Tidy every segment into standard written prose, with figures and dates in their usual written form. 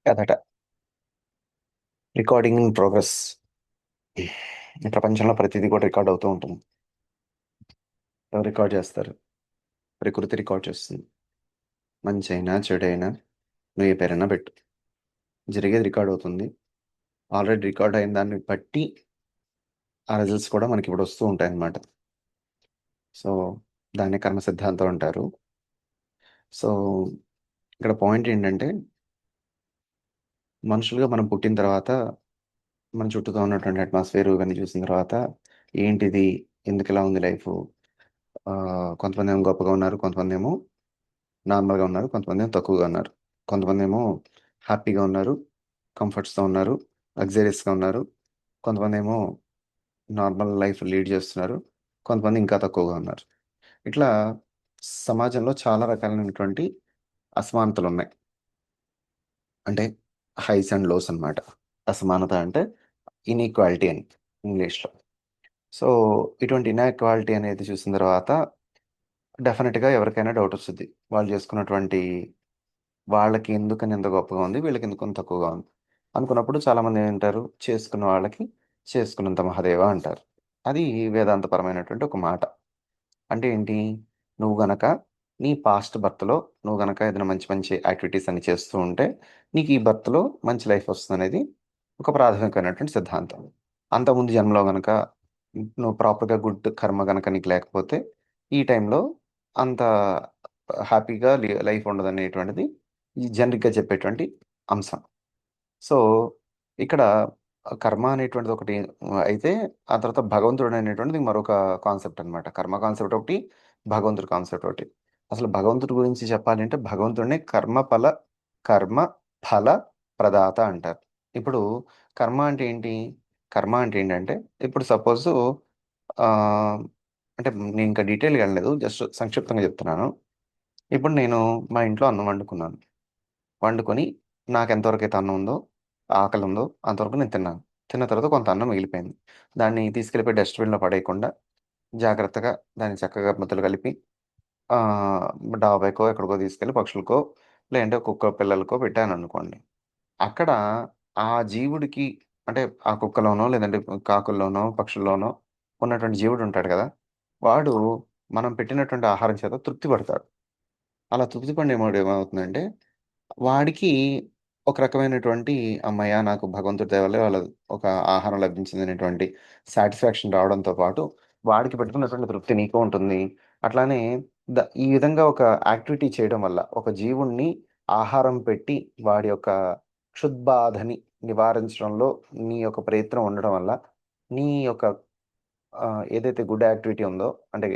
కథట recording in progress. ప్రపంచంలో ప్రతిదీ కూడా రికార్డ్ అవుతూ ఉంటుంది. ఎవరు రికార్డ్ చేస్తారు? ప్రకృతి రికార్డ్ చేస్తుంది. మంచి అయినా చెడైనా నువ్వు ఏ పేరైనా పెట్టు, జరిగేది రికార్డ్ అవుతుంది. ఆల్రెడీ రికార్డ్ అయిన దాన్ని బట్టి ఆ రిజల్ట్స్ కూడా మనకి ఇప్పుడు వస్తూ ఉంటాయి అన్నమాట. సో దాన్ని కర్మ సిద్ధాంతం అంటారు. సో ఇక్కడ పాయింట్ ఏంటంటే, మనుషులుగా మనం పుట్టిన తర్వాత మన చుట్టూతో ఉన్నటువంటి అట్మాస్ఫియర్ ఇవన్నీ చూసిన తర్వాత ఏంటిది, ఎందుకు ఇలా ఉంది లైఫ్, కొంతమంది ఏమో గొప్పగా ఉన్నారు, కొంతమంది ఏమో నార్మల్గా ఉన్నారు, కొంతమంది ఏమో తక్కువగా ఉన్నారు, కొంతమంది ఏమో హ్యాపీగా ఉన్నారు, కంఫర్ట్స్తో ఉన్నారు, లగ్జరీస్గా ఉన్నారు, కొంతమంది ఏమో నార్మల్ లైఫ్ లీడ్ చేస్తున్నారు, కొంతమంది ఇంకా తక్కువగా ఉన్నారు. ఇట్లా సమాజంలో చాలా రకాలైనటువంటి అసమానతలు ఉన్నాయి. అంటే హైస్ అండ్ లోస్ అన్నమాట. అసమానత అంటే ఇన్ఈక్వాలిటీ అని ఇంగ్లీష్లో. సో ఇటువంటి ఇన్ఈక్వాలిటీ అనేది చూసిన తర్వాత డెఫినెట్గా ఎవరికైనా డౌట్ వస్తుంది. వాళ్ళు చేసుకున్నటువంటి వాళ్ళకి ఎందుకని ఎంత గొప్పగా ఉంది, వీళ్ళకి ఎందుకని తక్కువగా ఉంది అనుకున్నప్పుడు చాలామంది ఏంటారు, చేసుకున్న వాళ్ళకి చేసుకున్నంత మహాదేవ అంటారు. అది వేదాంతపరమైనటువంటి ఒక మాట. అంటే ఏంటి, నువ్వు గనక నీ పాస్ట్ బర్త్లో నువ్వు గనక ఏదైనా మంచి మంచి యాక్టివిటీస్ అని చేస్తూ ఉంటే నీకు ఈ బర్త్లో మంచి లైఫ్ వస్తుంది అనేది ఒక ప్రాథమికమైనటువంటి సిద్ధాంతం. అంతకుముందు జన్మలో గనక నువ్వు ప్రాపర్గా గుడ్ కర్మ గనక నీకు లేకపోతే ఈ టైంలో అంత హ్యాపీగా లైఫ్ ఉండదు అనేటువంటిది ఈ జనరిక్గా చెప్పేటువంటి అంశం. సో ఇక్కడ కర్మ అనేటువంటిది ఒకటి అయితే, ఆ తర్వాత భగవంతుడు అనేటువంటిది మరొక కాన్సెప్ట్ అన్నమాట. కర్మ కాన్సెప్ట్ ఒకటి, భగవంతుడి కాన్సెప్ట్ ఒకటి. అసలు భగవంతుడి గురించి చెప్పాలి అంటే భగవంతుడిని కర్మ ఫల ప్రదాత అంటారు. ఇప్పుడు కర్మ అంటే ఏంటి? కర్మ అంటే ఏంటంటే, ఇప్పుడు సపోజు అంటే నేను ఇంకా డీటెయిల్‌గా వెళ్ళలేదు. జస్ట్ సంక్షిప్తంగా చెప్తున్నాను. ఇప్పుడు నేను మా ఇంట్లో అన్నం వండుకున్నాను. వండుకొని నాకు ఎంతవరకైతే అన్నం ఉందో, ఆకలి ఉందో అంతవరకు నేను తిన్నాను. తిన్న తర్వాత కొంత అన్నం మిగిలిపోయింది. దాన్ని తీసుకెళ్ళిపోయి డస్ట్‌బిన్‌లో పడేయకుండా జాగ్రత్తగా దాన్ని చక్కగా ముద్దలు కలిపి ఆహ్, డాబాకో ఎక్కడికో తీసుకెళ్ళి పక్షులకో, లేదంటే కుక్క పిల్లలకో పెట్టాననుకోండి. అక్కడ ఆ జీవుడికి, అంటే ఆ కుక్కలోనో, లేదంటే కాకుల్లోనో, పక్షుల్లోనో ఉన్నటువంటి జీవుడు ఉంటాడు కదా! వాడు మనం పెట్టినటువంటి ఆహారం చేత తృప్తి పడతాడు. అలా తృప్తి పడినప్పుడు ఏమవుతుందంటే వాడికి ఒక రకమైనటువంటి హమ్మయ్య! నాకు భగవంతుడి దయ వల్ల ఒక ఆహారం లభించిందనేటువంటి సాటిస్ఫాక్షన్ రావడంతో పాటు, వాడికి పెట్టుకున్నటువంటి తృప్తి నీకు ఉంటుంది. అట్లానే ఈ విధంగా ఒక యాక్టివిటీ చేయడం వల్ల, ఒక జీవుడిని ఆహారం పెట్టి వాడి యొక్క క్షుద్బాధని నివారించడంలో నీ యొక్క ప్రయత్నం ఉండడం వల్ల, నీ యొక్క ఏదైతే గుడ్ యాక్టివిటీ ఉందో, అంటే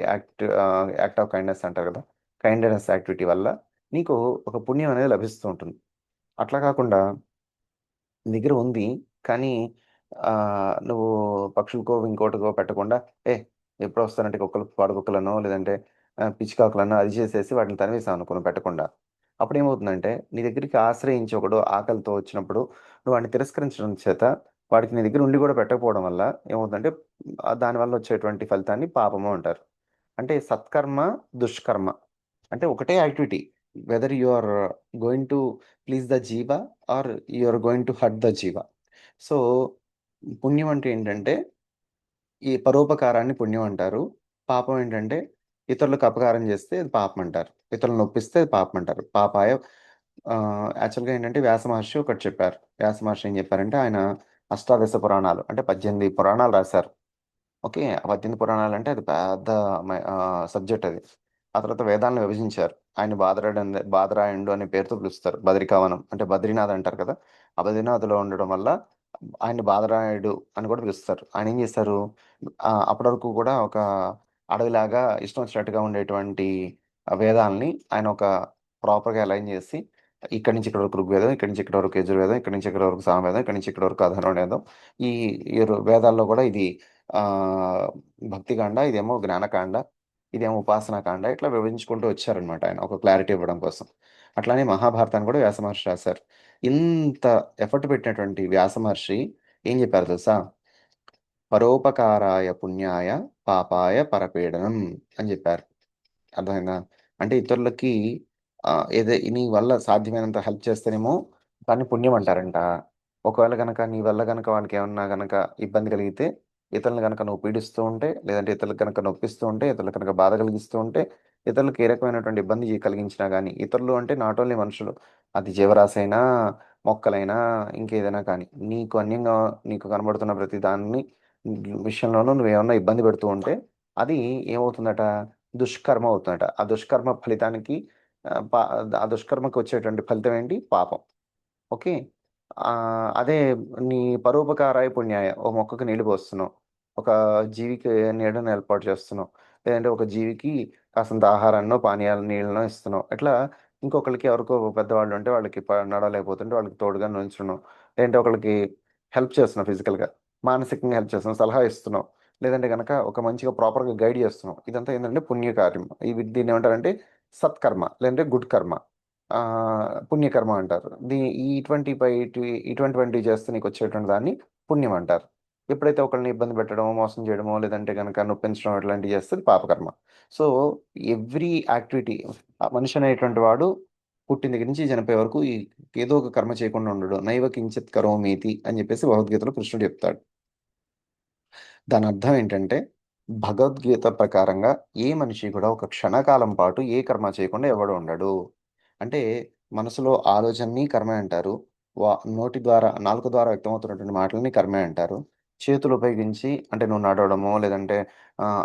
యాక్ట్ ఆఫ్ కైండ్‌నెస్ అంటారు కదా! కైండ్‌నెస్ యాక్టివిటీ వల్ల నీకు ఒక పుణ్యం అనేది లభిస్తూ ఉంటుంది. అట్లా కాకుండా నీ దగ్గర ఉంది. కానీ నువ్వు పక్షులకో, ఇంకోటికో పెట్టకుండా, ఏ ఎప్పుడో వస్తానంటే కుక్కలు, పాడుకుక్కలనో లేదంటే పిచ్చికాకులనో అది చేసేసి వాటిని తరిమేసావనుకో నువ్వు పెట్టకుండా. అప్పుడేమవుతుందంటే నీ దగ్గరికి ఆశ్రయించి ఒకడు ఆకలితో వచ్చినప్పుడు నువ్వు వాడిని తిరస్కరించడం చేత వాడికి నీ దగ్గర ఉండి కూడా పెట్టకపోవడం వల్ల ఏమవుతుందంటే దానివల్ల వచ్చేటువంటి ఫలితాన్ని పాపము అంటారు. అంటే సత్కర్మ, దుష్కర్మ అంటే ఒకటే activity. Whether you are going to please the jiva or you are going to hurt the jiva. So, పుణ్యం అంటే ఏంటంటే, ఈ పరోపకారాన్ని పుణ్యం అంటారు. పాపం ఏంటంటే, ఇతరులకు అపకారం చేస్తే అది పాపం అంటారు. ఇతరులను నొప్పిస్తే అది పాపం అంటారు. యాక్చువల్‌గా ఏంటంటే వ్యాస మహర్షి ఒకటి చెప్పారు. వ్యాస మహర్షి ఏం చెప్పారంటే, ఆయన అష్టాదశ పురాణాలు అంటే 18 పురాణాలు రాశారు. ఓకే. 18 పురాణాలంటే అది పెద్ద సబ్జెక్ట్ అది. ఆ తర్వాత వేదాలను విభజించారు. ఆయన బాదరాయణుడు అనే పేరుతో పిలుస్తారు. బదరికావనం అంటే బద్రీనాథ్ అంటారు కదా! ఆ బద్రీనాథ్‌లో ఉండడం వల్ల ఆయన్ని బాదరాయుడు అని కూడా పిలుస్తారు. ఆయన ఏం చేశారు, అప్పటి వరకు కూడా ఒక అడవిలాగా ఇష్టం వచ్చినట్టుగా ఉండేటువంటి వేదాల్ని ఆయన ఒక ప్రాపర్‌గా అలైన్ చేసి, ఇక్కడి నుంచి ఇక్కడి వరకు ఋగ్వేదం, ఇక్కడి నుంచి ఇక్కడి వరకు యజుర్వేదం, ఇక్కడి నుంచి ఇక్కడి వరకు సామవేదం, ఇక్కడి నుంచి ఇక్కడి వరకు అథర్వణవేదం. ఈ ఈ వేదాల్లో కూడా ఇది ఆహ్, భక్తికాండ, ఇదేమో జ్ఞానకాండ, ఇదేమో ఉపాసనాకాండ ఇట్లా విభజించుకుంటూ వచ్చారనమాట ఆయన ఒక క్లారిటీ ఇవ్వడం కోసం. అట్లానే మహాభారతాన్ని కూడా వ్యాస మహర్షి రాశారు. ఇంత ఎఫర్ట్ పెట్టినటువంటి వ్యాస మహర్షి ఏం చెప్పారో తెలుసా? పరోపకారాయ పుణ్యాయ పాపాయ పరపీడనం అని చెప్పారు. అర్థమైందా? అంటే ఇతరులకి నీ వల్ల సాధ్యమైనంత హెల్ప్ చేస్తేనేమో దాన్ని పుణ్యం అంటారంట. ఒకవేళ గనక నీ వల్ల గనక వానికేమన్నా గనక ఇబ్బంది కలిగితే, ఇతరులను గనక నువ్వు పీడిస్తూ ఉంటే, లేదంటే ఇతరులకు గనక నొప్పిస్తూ ఉంటే, ఇతరులకు గనక బాధ కలిగిస్తూ ఉంటే, ఇతరులకు ఏ రకమైనటువంటి ఇబ్బంది కలిగించినా గానీ, ఇతరులు అంటే నాట్ ఓన్లీ మనుషులు. అది జీవరాశైనా, మొక్కలైనా, ఇంకేదైనా కానీ. నీకు అన్యంగా నీకు కనబడుతున్న ప్రతి దాన్ని విషయంలోనూ నువ్వేమన్నా ఇబ్బంది పెడుతూ ఉంటే, అది ఏమవుతుందట? దుష్కర్మ అవుతుందట. ఆ దుష్కర్మ ఫలితానికి ఆ దుష్కర్మకి వచ్చేటువంటి ఫలితం ఏంటి? పాపం. ఓకే. అదే నీ పరోపకారాయ పుణ్యాయ. ఓ మొక్కకి నీళ్లు పోస్తున్నావు. ఒక జీవికి నీడను ఏర్పాటు చేస్తున్నావు. లేదంటే ఒక జీవికి కాసంత ఆహారాన్నో, పానీయాలు, నీళ్ళనో ఇస్తున్నావు. ఇట్లా ఇంకొకళ్ళకి ఎవరికో పెద్దవాళ్ళు ఉంటే వాళ్ళకి నడవలేకపోతుంటే వాళ్ళకి తోడుగా నిల్చున్నావు. లేదంటే ఒకళ్ళకి హెల్ప్ చేస్తున్నావు ఫిజికల్‌గా. మానసికంగా హెల్ప్ చేస్తున్నావు. సలహా ఇస్తున్నావు. లేదంటే గనక ఒక మంచిగా ప్రాపర్‌గా గైడ్ చేస్తున్నావు. ఇదంతా ఏందంటే పుణ్యకార్యం. దీన్నేమంటారంటే సత్కర్మ లేదంటే గుడ్ కర్మ. పుణ్యకర్మ అంటారు. ఇటువంటివంటివి చేస్తే నీకొచ్చేటువంటి దాన్ని పుణ్యం అంటారు. ఎప్పుడైతే ఒకళ్ళని ఇబ్బంది పెట్టడమో, మోసం చేయడమో, లేదంటే గనక నొప్పించడం ఇట్లాంటివి చేస్తే అది పాపకర్మ. సో, ఎవ్రీ యాక్టివిటీ మనిషి అనేటువంటి వాడు పుట్టిన దగ్గర నుంచి చనిపోయే వరకు ఏదో ఒక కర్మ చేయకుండా ఉండడు. నైవ కించిత్ కరోమీతి అని చెప్పేసి భగవద్గీతలో కృష్ణుడు చెప్తాడు. దాని అర్థం ఏంటంటే, భగవద్గీత ప్రకారంగా ఏ మనిషి కూడా ఒక క్షణకాలం పాటు ఏ కర్మ చేయకుండా ఎవడు ఉండడు. అంటే మనసులో ఆలోచనని కర్మే అంటారు. నోటి ద్వారా, నాలుక ద్వారా వ్యక్తమవుతున్నటువంటి మాటలని కర్మే అంటారు. చేతులు ఉపయోగించి అంటే నువ్వు నడవడమో, లేదంటే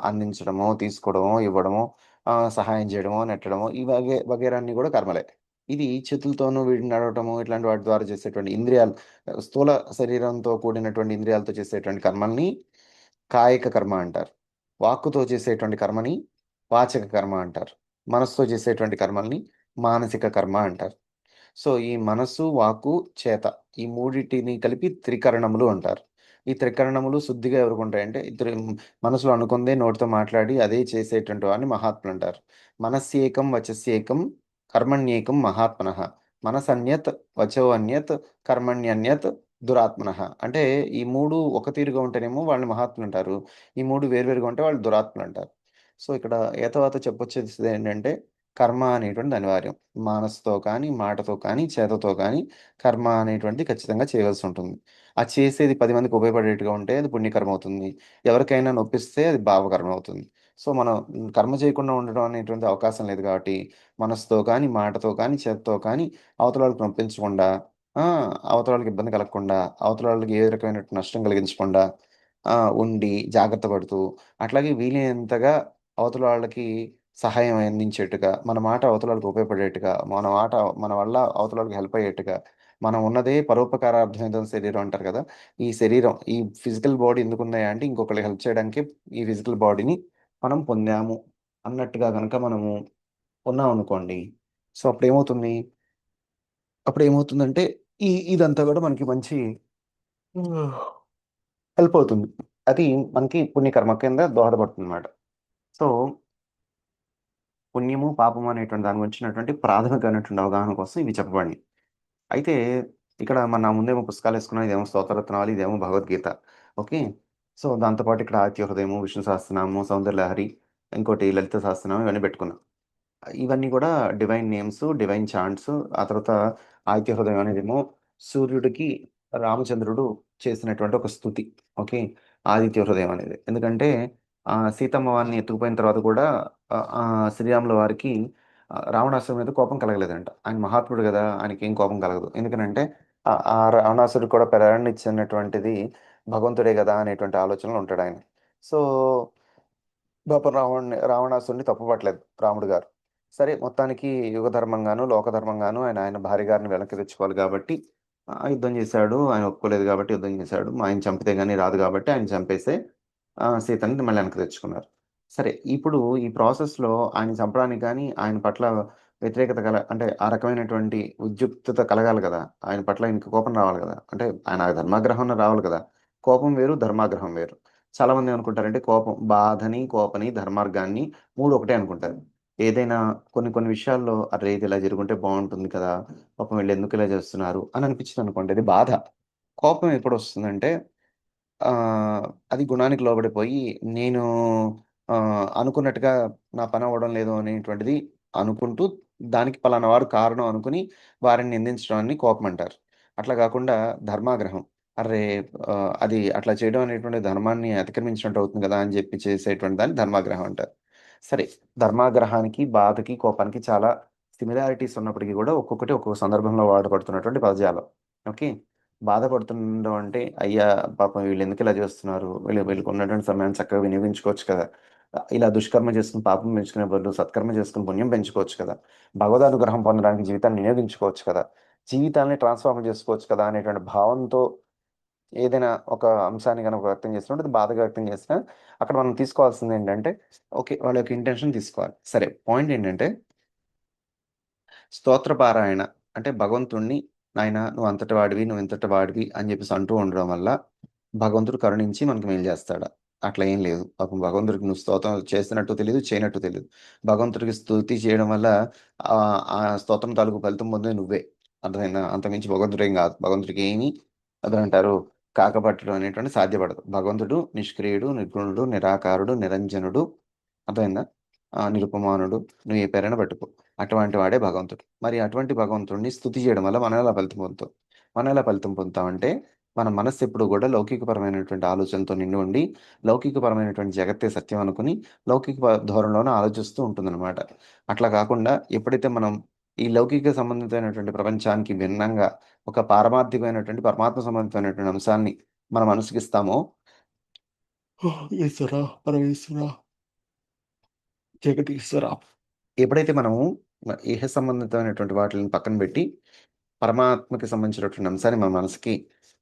అందించడమో, తీసుకోవడమో, ఇవ్వడమో, సహాయం చేయడమో, నెట్టడమో ఈ వగైరా అన్నీ కూడా కర్మలే. ఇది చేతులతోనూ వీటిని నడవటము ఇట్లాంటి వాటి ద్వారా చేసేటువంటి ఇంద్రియాలు, స్థూల శరీరంతో కూడినటువంటి ఇంద్రియాలతో చేసేటువంటి కర్మల్ని కాయిక కర్మ అంటారు. వాక్కుతో చేసేటువంటి కర్మని వాచక కర్మ అంటారు. మనస్సుతో చేసేటువంటి కర్మల్ని మానసిక కర్మ అంటారు. సో, ఈ మనస్సు, వాక్కు, చేత ఈ మూడిటిని కలిపి త్రికరణములు అంటారు. ఈ త్రికరణములు శుద్ధిగా ఎవరికుంటాయంటే మనసులో అనుకుందే నోటితో మాట్లాడి అదే చేసేటువంటి వారిని మహాత్ములంటారు. మనస్యేకం వచస్యేకం కర్మణ్యేకం మహాత్మనః. మనసన్యత్ వచో అన్యత్ కర్మణ్యన్యత్ దురాత్మనః. అంటే ఈ 3 ఒక తీరుగా ఉంటేనేమో వాళ్ళని మహాత్ములంటారు. ఈ 3 వేరువేరుగా ఉంటే వాళ్ళు దురాత్ములంటారు. సో, ఇక్కడ ఏతవాత చెప్పొచ్చేసేదేంటంటే కర్మ అనేటువంటిది అనివార్యం. మనసుతో కానీ, మాటతో కానీ, చేతతో కానీ కర్మ అనేటువంటిది ఖచ్చితంగా చేయవలసి ఉంటుంది. ఆ చేసేది 10 మందికి ఉపయోగపడేట్టుగా ఉంటే అది పుణ్యకర్మ అవుతుంది. ఎవరికైనా నొప్పిస్తే అది పాపకర్మ అవుతుంది. సో, మనం కర్మ చేయకుండా ఉండడం అనేటువంటి అవకాశం లేదు కాబట్టి, మనసుతో కానీ, మాటతో కానీ, చేతతో కానీ అవతల వాళ్ళకి నొప్పించకుండా, ఆ! అవతల వాళ్ళకి ఇబ్బంది కలగకుండా, అవతల వాళ్ళకి ఏ రకమైనటువంటి నష్టం కలిగించకుండా ఉండి జాగ్రత్త పడుతూ, అట్లాగే వీలైనంతగా అవతల వాళ్ళకి సహాయం అందించేట్టుగా, మన మాట అవతలోళ్ళకి ఉపయోగపడేట్టుగా, మన వల్ల అవతలోళ్ళకి హెల్ప్ అయ్యేట్టుగా, మనం ఉన్నదే పరోపకారార్థం శరీరం అంటారు కదా! ఈ శరీరం, ఈ ఫిజికల్ బాడీ ఎందుకున్నాయా అంటే ఇంకొకళ్ళకి హెల్ప్ చేయడానికే ఈ ఫిజికల్ బాడీని మనం పొందాము అన్నట్టుగా గనక మనము ఉన్నామనుకోండి. సో, అప్పుడేమవుతుందంటే ఇదంతా గూడా మనకి మంచి హెల్ప్ అవుతుంది. అది మనకి పుణ్యకర్మ కింద దోహదపడుతుందన్నమాట. సో పుణ్యము, పాపము అనేటువంటి దాని గురించినటువంటి ప్రాథమికమైనటువంటి అవగాహన కోసం ఇవి చెప్పబడినయి. అయితే ఇక్కడ నా ముందేమో పుస్తకాలేసుకున్నాం. ఇదేమో స్తోత్రరత్నావళి, ఇదేమో భగవద్గీత. ఓకే. సో, దాంతో పాటు ఇక్కడ ఆదిత్య హృదయము, విష్ణు సహస్రనామము, సౌందర్యలహరి, ఇంకోటి లలిత సహస్రనామం ఇవన్నీ పెట్టుకున్నా. ఇవన్నీ గూడా డివైన్ నేమ్స్, డివైన్ చాంట్స్. ఆ తర్వాత ఆదిత్య హృదయం అనేదేమో సూర్యుడికి రామచంద్రుడు చేసినటువంటి ఒక స్తుతి. ఓకే. ఆదిత్య హృదయం అనేది. ఎందుకంటే సీతమ్మ వారిని ఎత్తుకుపోయిన తర్వాత కూడా శ్రీరాముల వారికి రావణాసురుడి మీద కోపం కలగలేదంట. ఆయన మహాత్ముడు గదా! ఆయనకేం కోపం కలగదు. ఎందుకనంటే ఆ రావణాసురుడికి కూడా ప్రేరణనిచ్చినటువంటిది భగవంతుడే గదా! అనేటువంటి ఆలోచనలో ఉంటాడాయన. సో పాపం రావణాసురుడిని తప్పుపట్టలేదు రాముడు గారు. సరే మొత్తానికి యుగ ధర్మంగాను, లోక ధర్మంగాను ఆయన ఆయన భార్య గారిని వెనక్కి తెచ్చుకోవాలి కాబట్టి యుద్ధం చేశాడు. ఆయన ఒప్పుకోలేదు కాబట్టి యుద్ధం చేశాడు. ఆయన చంపితే గాని రాదు కాబట్టి ఆయన చంపేసే సీతని మళ్ళీ వెనక్కి తెచ్చుకున్నారు. సరే ఇప్పుడు ఈ ప్రాసెస్‌లో ఆయన్ని చంపడానికి గాని, ఆయన పట్ల వ్యతిరేకత అంటే ఆ రకమైనటువంటి ఉద్రిక్తత కలగాలి గదా! ఆయన పట్ల ఆయనకి కోపం రావాలి గదా! అంటే ఆయన ధర్మాగ్రహం రావాలి కదా! కోపం వేరు, ధర్మాగ్రహం వేరు. చాలామంది ఏమనుకుంటారంటే బాధని, కోపని, ధర్మార్గాన్ని 3 ఒకటే అనుకుంటారు. ఏదైనా కొన్ని కొన్ని విషయాల్లో అరె! ఇది ఇలా జరుగుంటే బావుంటుంది కదా! పాపం వీళ్ళెందుకు ఇలా చేస్తున్నారు అని అనిపించిందనుకోండి అది బాధ. కోపం ఎప్పుడొస్తుందంటే అది గుణానికి లోబడిపోయి నేను అనుకున్నట్టుగా నా పనవ్వడం లేదు అనేటువంటిది అనుకుంటూ దానికి పలానా వారు కారణం అనుకుని వారిని నిందించడాన్ని కోపమంటారు. అట్లా కాకుండా ధర్మాగ్రహం. అర్రే! అది అట్లా చేయడం అనేటువంటి ధర్మాన్ని అతిక్రమించినట్టు అవుతుంది కదా! అని చెప్పి చేసేటువంటి దాన్ని ధర్మాగ్రహం అంటారు. సరే, ధర్మాగ్రహానికి, బాధకి, కోపానికి చాలా సిమిలారిటీస్ ఉన్నప్పటికీ కూడా ఒక్కొక్కటి ఒక్కొక్క సందర్భంలో వాడబడుతున్నటువంటి పదజాలం. ఓకే. బాధపడుతుండడం అంటే, అయ్యా! పాపం వీళ్ళెందుకు ఇలా చేస్తున్నారు? వీళ్ళకి ఉన్నటువంటి సమయాన్ని చక్కగా వినియోగించుకోవచ్చు కదా! ఇలా దుష్కర్మ చేసుకొని పాపం పెంచుకునే బదులు సత్కర్మ చేసుకొని పుణ్యం పెంచుకోవచ్చు కదా! భగవదనుగ్రహం పొందడానికి జీవితాన్ని వినియోగించుకోవచ్చు కదా! జీవితాన్ని ట్రాన్స్‌ఫార్మ్ చేసుకోవచ్చు కదా! అనేటువంటి భావంతో ఏదైనా ఒక అంశాన్ని గనక వ్యక్తం చేసినప్పుడు అది బాధగా వ్యక్తం చేసినా, అక్కడ మనం తీసుకోవాల్సిందేంటంటే, ఓకే. వాళ్ళ యొక్క ఇంటెన్షన్ తీసుకోవాలి. సరే, పాయింట్ ఏంటంటే, స్తోత్ర పారాయణ అంటే భగవంతుడిని, నాయనా నువ్వు అంతటి వాడివి, నువ్వు ఇంతటి వాడివి అని చెప్పేసి అంటూ ఉండడం వల్ల భగవంతుడు కరుణించి మనకు మేలు చేస్తాడా? అట్లా ఏం లేదు. పాపం భగవంతుడికి నువ్వు స్తోత్రం చేస్తున్నట్టు తెలీదు, చేయనట్టు తెలీదు. భగవంతుడికి స్తుతి చేయడం వల్ల ఆ స్తోత్రం తాలూకు ఫలితం పొందేది నువ్వే. అర్థమైందా? అంతకుమించి భగవంతుడేం కాదు. భగవంతుడికి ఏమి అదేమంటారు కాకపట్టడం అనేటువంటిది సాధ్యపడదు. భగవంతుడు నిష్క్రియుడు, నిర్గుణుడు, నిరాకారుడు, నిరంజనుడు. అర్థమైందా? నిరుపమానుడు. నువ్వు ఏ పేరైనా పెట్టుకో. అటువంటి వాడే భగవంతుడు. మరి అటువంటి భగవంతుడిని స్తుతి చేయడం వల్ల మనం ఎలా ఫలితం పొందుతాం? మనం ఎలా ఫలితం పొందుతామంటే, మన మనస్సు ఎప్పుడు కూడా లౌకికపరమైనటువంటి ఆలోచనలతో నిండి ఉండి, లౌకికపరమైనటువంటి జగత్తే సత్యం అనుకుని, లౌకిక ధోరణిలోనే ఆలోచిస్తూ ఉంటుందనమాట. అట్లా కాకుండా ఎప్పుడైతే మనం ఈ లౌకిక సంబంధితమైనటువంటి ప్రపంచానికి భిన్నంగా ఒక పారమార్థికమైనటువంటి, పరమాత్మ సంబంధితమైనటువంటి అంశాన్ని మన మనసుకిస్తామో, ఈశ్వరా! పరమేశ్వరా! జగదీశ్వర. ఎప్పుడైతే మనము ఇహ సంబంధితమైనటువంటి వాటిలిని పక్కన పెట్టి, పరమాత్మకి సంబంధించినటువంటి అంశాన్ని మన మనసుకి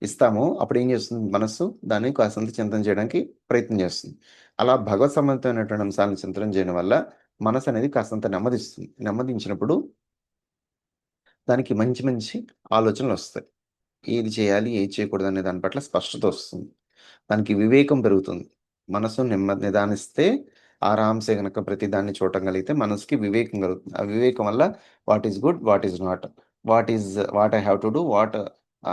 ఇస్తామో, అప్పుడేం చేస్తుంది మనస్సు దాన్ని కాస్తంత చింతన చేయడానికి ప్రయత్నం చేస్తుంది. అలా భగవత్ సంబంధితమైనటువంటి అంశాలను చింతన చేయడం వల్ల మనసనేది కాస్తంత నెమ్మదిస్తుంది. నెమ్మదించినప్పుడు దానికి మంచి మంచి ఆలోచనలొస్తాయి. ఏది చేయాలి, ఏది చేయకూడదనే దాని పట్ల స్పష్టతొస్తుంది. దానికి వివేకం పెరుగుతుంది. మనసు నిదానిస్తే ఆరాంసే గనక ప్రతి దాన్ని చూడగలిగితే మనసుకి వివేకం కలుగుతుంది. ఆ వివేకం వల్ల what is good, what is not, what is what I have to do, what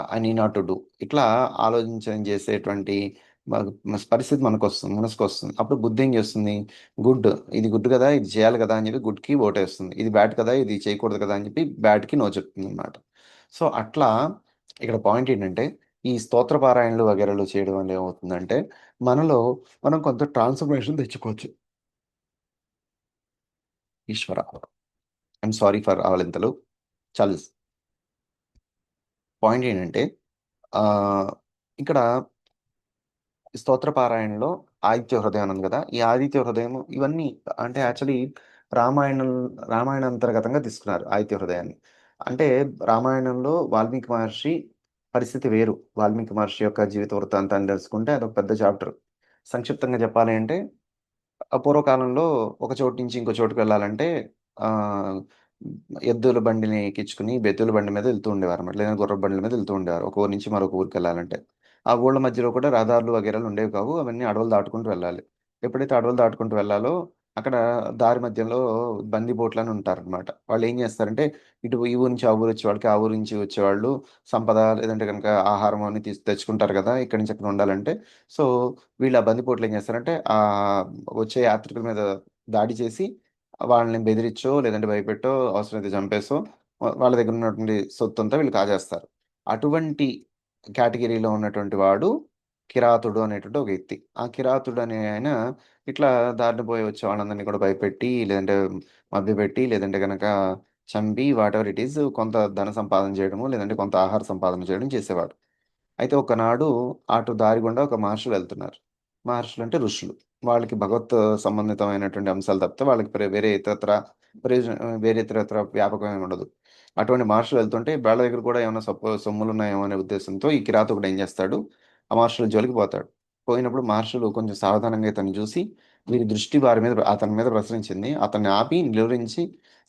I need not to do. ఇట్లా ఆలోచించడం చేసేటువంటి పరిస్థితి మనకొస్తుంది, మనసుకొస్తుంది. అప్పుడు బుద్ధి ఏం చేస్తుంది? గుడ్, ఇది గుడ్ కదా! ఇది చేయాలి కదా! అని చెప్పి గుడ్‌కి ఓటేస్తుంది. ఇది బ్యాడ్ కదా! ఇది చేయకూడదు కదా! అని చెప్పి బ్యాడ్‌కి నో చెప్తుందనమాట. సో, అట్లా ఇక్కడ పాయింట్ ఏంటంటే, ఈ స్తోత్ర పారాయణలు వగైరాలు చేయడం వల్ల ఏమవుతుందంటే, మనలో మనం కొంత ట్రాన్స్‌ఫర్మేషన్ తెచ్చుకోవచ్చు. ఈశ్వర! ఐయామ్ సారీ ఫర్ ఆవలింతలు. చల్స్. పాయింట్ ఏంటంటే, ఆహ్, ఇక్కడ స్తోత్ర పారాయణలో ఆదిత్య హృదయం అని ఉంది గదా! ఈ ఆదిత్య హృదయం ఇవన్నీ అంటే యాక్చువల్లీ రామాయణం రామాయణాంతర్గతంగా తీసుకున్నారు ఆదిత్య హృదయాన్ని. అంటే రామాయణంలో వాల్మీకి మహర్షి పరిస్థితి వేరు. వాల్మీకి మహర్షి యొక్క జీవిత వృత్తాంతాన్ని తెలుసుకుంటే అదొక పెద్ద చాప్టర్. సంక్షిప్తంగా చెప్పాలి అంటే పూర్వకాలంలో ఒక చోటు నుంచి ఇంకో చోటుకి వెళ్ళాలంటే ఆహ్, ఎద్దుల బండిని ఎక్కించుకొని బెద్దుల బండి మీద వెళ్తూ ఉండేవారన్నమాట. లేదా గుర్రపు బండ్ల మీద వెళ్తూ ఉండేవారు. ఒక ఊరు నుంచి మరొక ఊరికెళ్ళాలంటే. ఆ ఊళ్ళ మధ్యలో కూడా రహదారులు వగైరాలు ఉండేవి కావు. అవన్నీ అడవులు దాటుకుంటూ వెళ్ళాలి. ఎప్పుడైతే అడవులు దాటుకుంటూ వెళ్ళాలో అక్కడ దారి మధ్యలో బందిపోట్లని ఉంటారన్నమాట. వాళ్ళేం చేస్తారంటే ఈ ఊరు నుంచి ఆ ఊరు వచ్చేవాళ్ళకి, ఆ ఊరు నుంచి వచ్చేవాళ్ళు సంపద లేదంటే గనక ఆహారం అన్ని తెచ్చుకుంటారు గదా! ఇక్కడి నుంచి అక్కడ ఉండాలంటే. సో, వీళ్ళు ఆ బందిపోట్లు ఏం చేస్తారంటే వచ్చే యాత్రికుల మీద దాడి చేసి వాళ్ళని బెదిరిచ్చో, లేదంటే భయపెట్టో, అవసరమైతే చంపేసో వాళ్ళ దగ్గర ఉన్నటువంటి సొత్తంతా వీళ్ళు కాజేస్తారు. అటువంటి కేటగిరీలో ఉన్నటువంటి వాడు కిరాతుడు అనేటువంటి ఒక వ్యక్తి. ఆ కిరాతుడు అనే ఆయన ఇట్లా దారిన పోయి వచ్చే వాళ్ళందరిని కూడా భయపెట్టి, లేదంటే మభ్యపెట్టి, లేదంటే గనక చంపి వాటెవర్ ఇట్ ఈస్ కొంత ధన సంపాదన చేయడము, లేదంటే కొంత ఆహార సంపాదన చేయడం చేసేవాడు. అయితే ఒకనాడు అటు దారి గుండా ఒక మహర్షులు వెళ్తున్నారు. మహర్షులంటే ఋషులు. వాళ్ళకి భగవత్ సంబంధితమైనటువంటి అంశాలు తప్పితే వాళ్ళకి వేరే ఇతరత్రా వేరే ఇతరత్రా వ్యాపకం ఏమి ఉండదు. అటువంటి మహర్షులు వెళ్తుంటే వాళ్ళ దగ్గర కూడా ఏమైనా సొమ్ములున్నాయేమో అనే ఉద్దేశంతో ఈ కిరాతకుడు ఏం చేస్తాడు, ఆ మహర్షుల జోలికి పోతాడు. పోయినప్పుడు మహర్షులు కొంచెం సావధానంగా ఇతన్ని చూసి వీరి దృష్టి వారి మీద అతని మీద ప్రసరించింది. అతన్ని ఆపి నిలువరించి,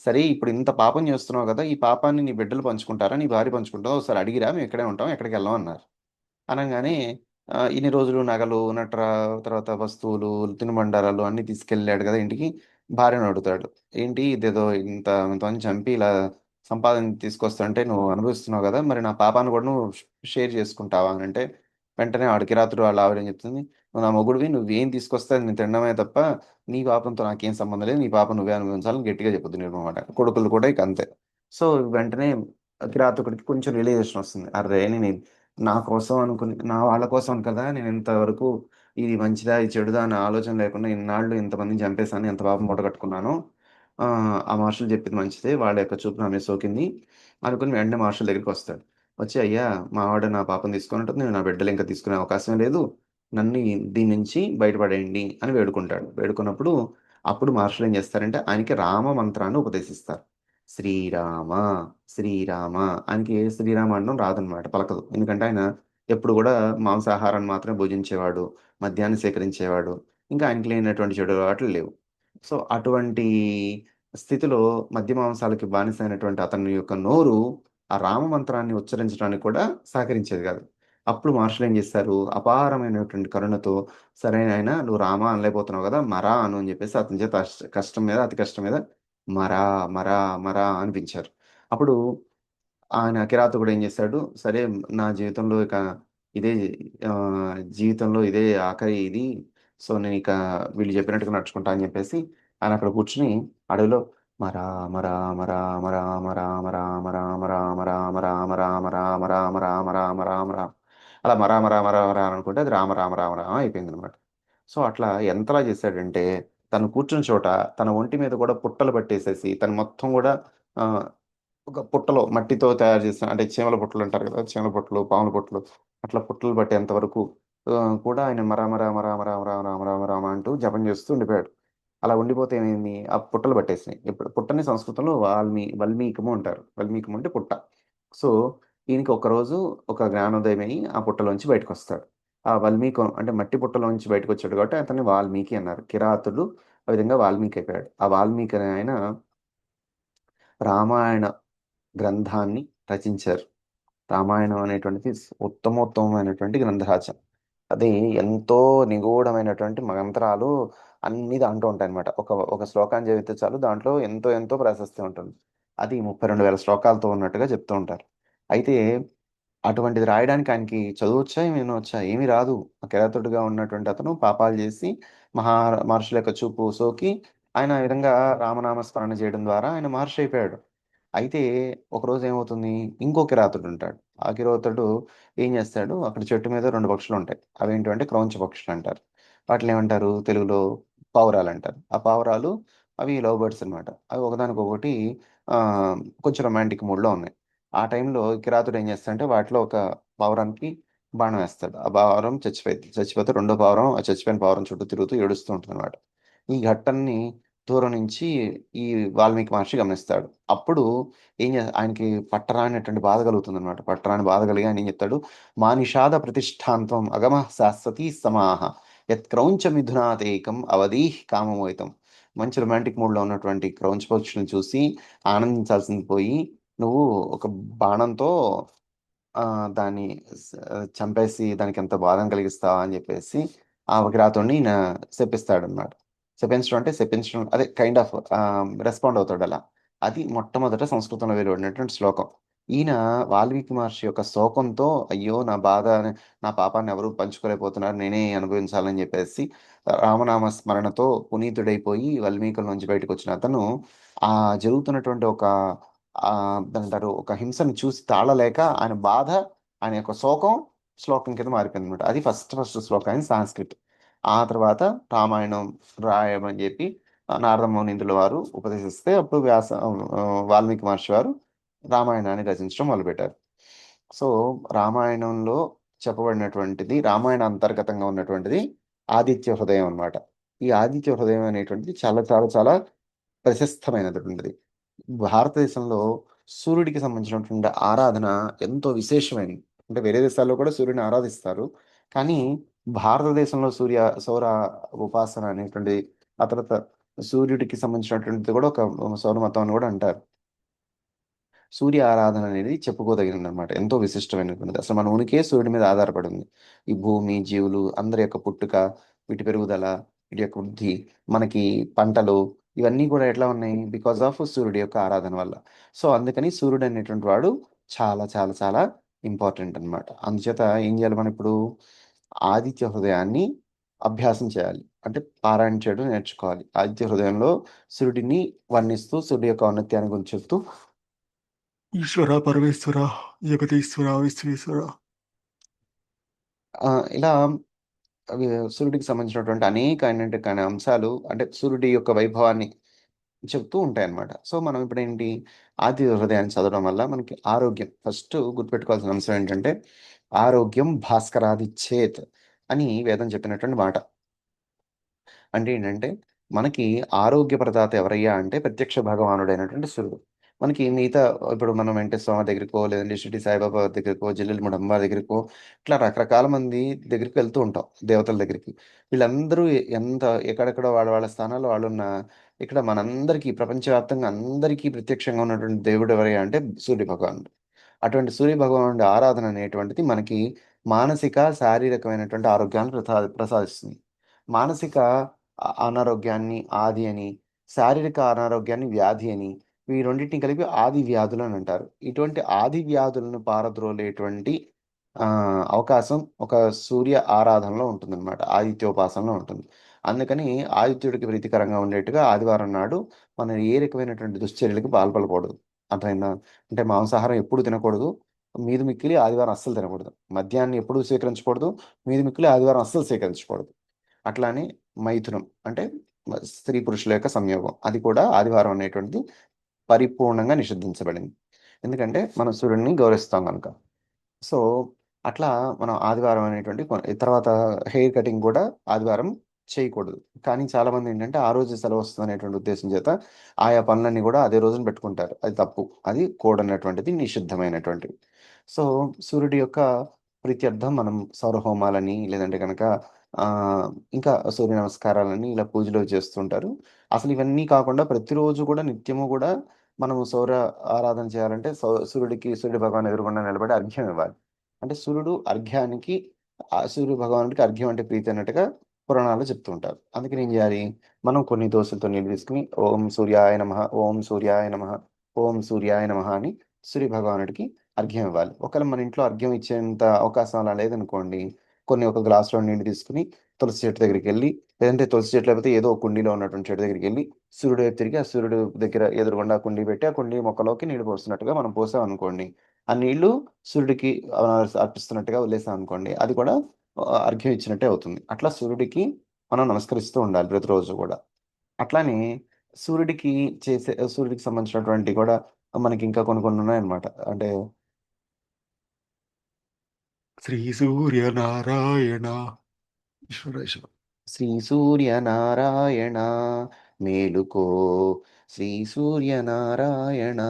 "సరే ఇప్పుడు ఇంత పాపం చేస్తున్నావు కదా! ఈ పాపాన్ని నీ బిడ్డలు పంచుకుంటారా? నీ భార్య పంచుకుంటదా? ఒకసారి అడిగిరా మేము ఇక్కడే ఉంటాం. ఎక్కడికెళ్ళం" అన్నారు. అనంగానే ఇన్ని రోజులు నగలు, తర్వాత వస్తువులు, తినుబండారాలు అన్నీ తీసుకెళ్ళాడు గదా ఇంటికి. భార్యను అడుగుతాడు. "ఏంటి ఇదేదో ఇంతమందిని చంపి ఇలా సంపాదన తీసుకొస్తుంటే నువ్వు అనుభవిస్తున్నావు గదా! మరి నా పాపాన్ని గూడా నువ్వు షేర్ చేసుకుంటావా?" అనంటే వెంటనే ఆడు కిరాతుడు వాళ్ళ ఆవిడ ఏం చెప్తుంది, "నువ్వు నా మొగుడివి. నువ్వేం తీసుకొస్తే అది నేను తినడమే తప్ప నీ పాపంతో నాకేం సంబంధం లేదు. నీ పాపం నువ్వే అనుభవించాలని" గట్టిగా చెప్పుద్ది నిర్మమాట. కొడుకులు కూడా ఇక అంతే. సో, వెంటనే కిరాతకుడికి కొంచెం రియలైజేషన్ వస్తుంది. అర్రే నేను నా కోసం అనుకుని నా వాళ్ళ కోసం కదా నేను ఇంతవరకు ఇది మంచిదా ఇది చెడుదా అనే ఆలోచన లేకుండా ఇన్నాళ్ళు ఇంతమందిని చంపేశాను, ఎంత పాపం మూట కట్టుకున్నాను. ఆ మార్షల్ చెప్పింది మంచిదే, వాళ్ళ యొక్క చూపు నా మీద సోకింది అనుకుని వెంటనే మార్షల్ దగ్గరికి వస్తాడు. వచ్చి అయ్యా మా వాడు నా పాపం తీసుకున్నట్టు నేను నా బిడ్డలు ఇంకా తీసుకునే అవకాశం లేదు, నన్ను దీని నుంచి బయటపడేయండి అని వేడుకుంటాడు. వేడుకున్నప్పుడు అప్పుడు మార్షల్ ఏం చేస్తారంటే ఆయనకి రామ మంత్రాన్ని ఉపదేశిస్తారు. శ్రీరామ శ్రీరామ. ఆయనకి ఏ శ్రీరామ అనడం రాదనమాట, పలకదు. ఎందుకంటే ఆయన ఎప్పుడు కూడా మాంసాహారాన్ని మాత్రమే భుజించేవాడు, మద్యాన్ని సేకరించేవాడు. ఇంకా ఆయనకి లేనటువంటి చెడు అలవాట్లు లేవు. సో అటువంటి స్థితిలో మద్య మాంసాలకి బానిసైనటువంటి అతని యొక్క నోరు ఆ రామ మంత్రాన్ని ఉచ్చరించడానికి కూడా సహకరించేది కాదు. అప్పుడు మహర్షులు ఏం చేస్తారు, అపారమైనటువంటి కరుణతో సరే నాయనా నువ్వు రామ అనలేకపోతున్నావు కదా, మరా అను అని చెప్పేసి అతని చేత కష్టం మీద అతి కష్టం మీద మరా మరా మరా అనిపించారు. అప్పుడు ఆయన కిరాతకుడు ఏం చేశాడు, సరే నా జీవితంలో ఇక ఇదే జీవితంలో ఇదే ఆఖరి ఇది, సో నేను ఇక వీళ్ళు చెప్పినట్టుగా నడుచుకుంటా అని చెప్పేసి ఆయన అక్కడ కూర్చుని అడవిలో మరా మరా మరా మరా మరా మరా మరా మరా మరా మరా మరా మరా మరా మరా మరా మరా మరా అలా మరా మరా మరా మరా అనుకుంటే అది రామ రామ రామ రామ అయిపోయింది అనమాట. సో అట్లా ఎంతలా చేశాడంటే తను కూర్చున్న చోట తన ఒంటి మీద కూడా పుట్టలు పట్టేసేసి తను మొత్తం కూడా ఆ, ఒక పుట్టలో మట్టితో తయారు చేసిన, అంటే చీమల పుట్టలు అంటారు కదా, చీమల పుట్టలు పాముల పుట్టలు అట్లా పుట్టలు పట్టేంత వరకు కూడా ఆయన మరామ రామ రామ రామ రామ రామ రామ రామ అంటూ జపం చేస్తూ ఉండిపోయాడు. అలా ఉండిపోతే ఏమైంది, ఆ పుట్టలు పట్టేసినాయి. ఇప్పుడు పుట్టని సంస్కృతంలో వల్మీకము అంటారు. వల్మీకం అంటే పుట్ట. సో ఈయనకి ఒకరోజు ఒక జ్ఞానోదయం అయ్యి ఆ పుట్టలోంచి బయటకు వస్తాడు. ఆ వల్మీకం అంటే మట్టి పుట్టలోంచి బయటకు వచ్చాడు కాబట్టి అతన్ని వాల్మీకి అన్నారు. కిరాతుడు ఆ విధంగా వాల్మీకి అయిపోయాడు. ఆ వాల్మీకి అనే ఆయన రామాయణ గ్రంథాన్ని రచించారు. రామాయణం అనేటువంటిది ఉత్తమోత్తమైనటువంటి గ్రంథరాజం. అది ఎంతో నిగూఢమైనటువంటి మంత్రాలు అన్ని దాంట్లో ఉంటాయన్నమాట. ఒక ఒక శ్లోకాన్ని చదివితే చాలు దాంట్లో ఎంతో ఎంతో ప్రాశస్త్యం ఉంటుంది. అది 32,000 శ్లోకాలతో ఉన్నట్టుగా చెప్తూ ఉంటారు. అయితే అటువంటిది రాయడానికి ఆయనకి చదువొచ్చా? ఏమైనా వచ్చా? ఏమీ రాదు. కిరాతుడుగా ఉన్నటువంటి అతను పాపాలు చేసి మహా మహర్షుల యొక్క చూపు సోకి ఆయన ఆ విధంగా రామనామ స్మరణ చేయడం ద్వారా ఆయన మహర్షి అయిపోయాడు. అయితే ఒకరోజు ఏమవుతుంది, ఇంకో కిరాతుడు ఉంటాడు. ఆ కిరాతుడు ఏం చేస్తాడు, అక్కడ చెట్టు మీద 2 పక్షులు ఉంటాయి. అవేంటంటే క్రౌంచ పక్షులు అంటారు. వాటిని ఏమంటారు తెలుగులో? పావురాలు అంటారు. ఆ పావురాలు అవి లవ్ బర్డ్స్ అన్నమాట. అవి ఒకదానికొకటి ఆ, కొంచెం రొమాంటిక్ మూడ్‌లో ఉన్నాయి. ఆ టైంలో కిరాతుడు ఏం చేస్తాడంటే వాటిలో ఒక పావురానికి బాణం వేస్తాడు. ఆ పావురం చచ్చిపోయిద్ది. చచ్చిపోతే రెండో పావురం ఆ చచ్చిపోయిన పావురం చుట్టూ తిరుగుతూ ఏడుస్తూ ఉంటుందన్నమాట. ఈ ఘట్టాన్ని దూరం నుంచి ఈ వాల్మీకి మహర్షి గమనిస్తాడు. అప్పుడు ఆయనకి పట్టరానటువంటి బాధ కలుగుతుందన్నమాట. పట్టరాని బాధ కలిగి ఆయన ఏం చెప్తాడు, "మా నిషాద ప్రతిష్టాంతం అగమః శాశ్వతీ సమాః యత్ క్రౌంచ మిథునాతేకం అవధీః కామమోహితం." మంచి రొమాంటిక్ మూడ్‌లో ఉన్నటువంటి క్రౌంచ పక్షుల్ని చూసి ఆనందించాల్సింది పోయి, నువ్వు ఒక బాణంతో దాన్ని చంపేసి దానికెంత బాధను కలిగిస్తావా అని జెప్పేసి ఆ విక్రాతుడిని ఈయన శపిస్తాడనమాట. శపించడం అంటే శపించడం అదే కైండ్ ఆఫ్ రెస్పాండ్ అవుతాడలా. అది మొట్టమొదట సంస్కృతంలో వెలువడినటువంటి శ్లోకం. ఈయన వాల్మీకి మహర్షి యొక్క శోకంతో అయ్యో! నా బాధ నా పాపాన్ని ఎవరు పంచుకోలేకపోతున్నారు, నేనే అనుభవించాలని జెప్పేసి రామనామ స్మరణతో పునీతుడైపోయి వాల్మీకుల నుంచి బయటకొచ్చిన అతను జరుగుతున్నటువంటి ఒక దాన్నేంటారు ఒక హింసను చూసి తాళలేక ఆయన బాధ, ఆయన యొక్క శోకం శ్లోకం కింద మారిపోయిందనమాట. అది ఫస్ట్ శ్లోకం ఇన్ సాంస్క్రిట్. ఆ తర్వాత రామాయణం రాయమని చెప్పి నారద మునీంద్రుల వారు ఉపదేశిస్తే అప్పుడు వాల్మీకి మహర్షి వారు రామాయణాన్ని రచించడం మొదలుపెట్టారు. సో రామాయణంలో చెప్పబడినటువంటిది, రామాయణ అంతర్గతంగా ఉన్నటువంటిది ఆదిత్య హృదయం అన్నమాట. ఈ ఆదిత్య హృదయం అనేటువంటిది చాలా చాలా చాలా ప్రశస్తమైనటువంటిది. భారతదేశంలో సూర్యుడికి సంబంధించినటువంటి ఆరాధన ఎంతో విశేషమైనది. అంటే వేరే దేశాల్లో కూడా సూర్యుడిని ఆరాధిస్తారు. కానీ భారతదేశంలో సౌర ఉపాసన అనేటువంటిది, ఆ తర్వాత సూర్యుడికి సంబంధించినటువంటిది కూడా ఒక సౌర మతం అని కూడా అంటారు. సూర్య ఆరాధన అనేది చెప్పుకోదగినదనమాట. ఎంతో విశిష్టమైనటువంటిది. అసలు మన ఉనికే సూర్యుడి మీద ఆధారపడి ఉంది. ఈ భూమి, జీవులు అందరి యొక్క పుట్టుక, వీటి పెరుగుదల, వీటి యొక్క వృద్ధి, మనకి పంటలు ఇవన్నీ కూడా ఎట్లా ఉన్నాయి? బికాస్ ఆఫ్ సూర్యుడి యొక్క ఆరాధన వల్ల. సో అందుకని సూర్యుడు అనేటువంటి వాడు చాలా చాలా చాలా ఇంపార్టెంట్ అన్నమాట. అందుచేత ఏం చేయాలి మనం ఇప్పుడు? ఆదిత్య హృదయాన్ని అభ్యాసం చేయాలి. అంటే పారాయణ చేయడం నేర్చుకోవాలి. ఆదిత్య హృదయంలో సూర్యుడిని వర్ణిస్తూ, సూర్యుడి యొక్క ఔన్నత్యాన్ని గురించి చెప్తూ ఈశ్వర పరమేశ్వర జగదీశ్వర విశ్వేశ్వర. ఇలా అవి సూర్యుడికి సంబంధించినటువంటి అనేకమైనటువంటి అంశాలు అంటే సూర్యుడి యొక్క వైభవాన్ని చెప్తూ ఉంటాయన్నమాట. సో మనం ఇప్పుడు ఏంటి ఆది హృదయాన్ని చదవడం వల్ల మనకి ఆరోగ్యం ఫస్ట్ గుర్తుపెట్టుకోవాల్సిన అంశం ఏంటంటే ఆరోగ్యం భాస్కరాది చేత్ అని వేదం చెప్పినటువంటి మాట. అంటే ఏంటంటే మనకి ఆరోగ్య ప్రదాత ఎవరయ్యా అంటే ప్రత్యక్ష భగవానుడైనటువంటి సూర్యుడు. మనకి మిగతా ఇప్పుడు మనం వెంకటేశ్వర స్వామి దగ్గరికో లేదంటే షిరిడి సాయిబాబా దగ్గరికో జిల్లెల అమ్మవారి దగ్గరికో ఇట్లా రకరకాల మంది దగ్గరికి వెళ్తూ ఉంటాం దేవతల దగ్గరికి. వీళ్ళందరూ ఎంత ఎక్కడెక్కడ వాళ్ళ వాళ్ళ స్థానాల్లో వాళ్ళు ఉన్న ఇక్కడ మనందరికీ ప్రపంచవ్యాప్తంగా అందరికీ ప్రత్యక్షంగా ఉన్నటువంటి దేవుడు ఎవరయ్యా అంటే సూర్య భగవానుడు. అటువంటి సూర్య భగవానుడి ఆరాధన అనేటువంటిది మనకి మానసిక శారీరకమైనటువంటి ఆరోగ్యాన్ని ప్రసాదిస్తుంది. మానసిక అనారోగ్యాన్ని ఆది అని, శారీరక అనారోగ్యాన్ని వ్యాధి అని, ఈ రెండింటిని కలిపి ఆది వ్యాధులు అని అంటారు. ఇటువంటి ఆది వ్యాధులను పారద్రోలేటువంటి అవకాశం ఒక సూర్య ఆరాధనలో ఉంటుందన్నమాట. ఆదిత్యోపాసనలో ఉంటుంది. అందుకని ఆదిత్యుడికి ప్రీతికరంగా ఉండేట్టుగా ఆదివారం నాడు మనం ఏ రకమైనటువంటి దుశ్చర్యలకు పాల్పడకూడదు. అర్థమైందా? అంటే మాంసాహారం ఎప్పుడు తినకూడదు. మీది మిక్కిలి ఆదివారం అస్సలు తినకూడదు. మద్యాన్ని ఎప్పుడూ స్వీకరించకూడదు. మీది మిక్కిలి ఆదివారం అస్సలు స్వీకరించకూడదు. అట్లానే మైథునం అంటే స్త్రీ పురుషుల యొక్క సంయోగం అది కూడా ఆదివారం అనేటువంటిది పరిపూర్ణంగా నిషిద్ధించబడింది. ఎందుకంటే మనం సూర్యుడిని గౌరవిస్తాం కనుక. సో అట్లా మనం ఆదివారం అనేటువంటి తర్వాత హెయిర్ కటింగ్ కూడా ఆదివారం చేయకూడదు. కానీ చాలామంది ఏంటంటే ఆ రోజు సెలవు వస్తుంది అనేటువంటి ఉద్దేశం చేత ఆయా పనులన్నీ కూడా అదే రోజున పెట్టుకుంటారు. అది తప్పు. అది కూడనటువంటిది నిషిద్ధమైనటువంటిది. సో సూర్యుడి యొక్క ప్రీత్యర్థం మనం సౌర హోమాలని లేదంటే కనుక ఇంకా సూర్య నమస్కారాలని ఇలా పూజలు చేస్తుంటారు. అసలు ఇవన్నీ కాకుండా ప్రతిరోజు కూడా నిత్యము కూడా మనము సౌర ఆరాధన చేయాలంటే సూర్యుడి భగవాన్ ఎదురుగుండా నిలబడి అర్ఘ్యం ఇవ్వాలి. అంటే సూర్యుడు అర్ఘ్యానికి సూర్య భగవానుడికి అర్ఘ్యం అంటే ప్రీతి అన్నట్టుగా పురాణాలు చెప్తూ ఉంటారు. అందుకని ఏం చేయాలి? మనం కొన్ని దోశలతో నీళ్ళు తీసుకుని ఓం సూర్యాయ నమః, ఓం సూర్యాయ నమః, ఓం సూర్యాయ నమః అని సూర్య భగవానుడికి అర్ఘ్యం ఇవ్వాలి. ఒకవేళ మన ఇంట్లో అర్ఘ్యం ఇచ్చేంత అవకాశం అలా లేదనుకోండి, కొన్ని ఒక గ్లాసులో నీళ్ళు తీసుకుని తులసి చెట్టు దగ్గరికి వెళ్ళి లేదంటే తులసి చెట్టు లేకపోతే ఏదో ఒక కుండీలో ఉన్నటువంటి చెట్టు దగ్గరికి వెళ్ళి సూర్యుడు వైపు తిరిగి ఆ సూర్యుడు దగ్గర ఎదురుగుండా కుండీ పెట్టి ఆ కుండీ మొక్కలోకి నీళ్లు పోస్తున్నట్టుగా మనం పోసాం అనుకోండి, ఆ నీళ్లు సూర్యుడికి అర్పిస్తున్నట్టుగా వదిలేసాం అనుకోండి, అది కూడా అర్ఘ్యం ఇచ్చినట్టే అవుతుంది. అట్లా సూర్యుడికి మనం నమస్కరిస్తూ ఉండాలి ప్రతిరోజు కూడా. అట్లానే సూర్యుడికి సంబంధించినటువంటి కూడా మనకి ఇంకా కొన్ని కొన్ని ఉన్నాయన్నమాట. అంటే శ్రీ సూర్య నారాయణ. ఈశ్వర ఈశ్వర. శ్రీ సూర్యనారాయణ మేలుకో, శ్రీ సూర్యనారాయణ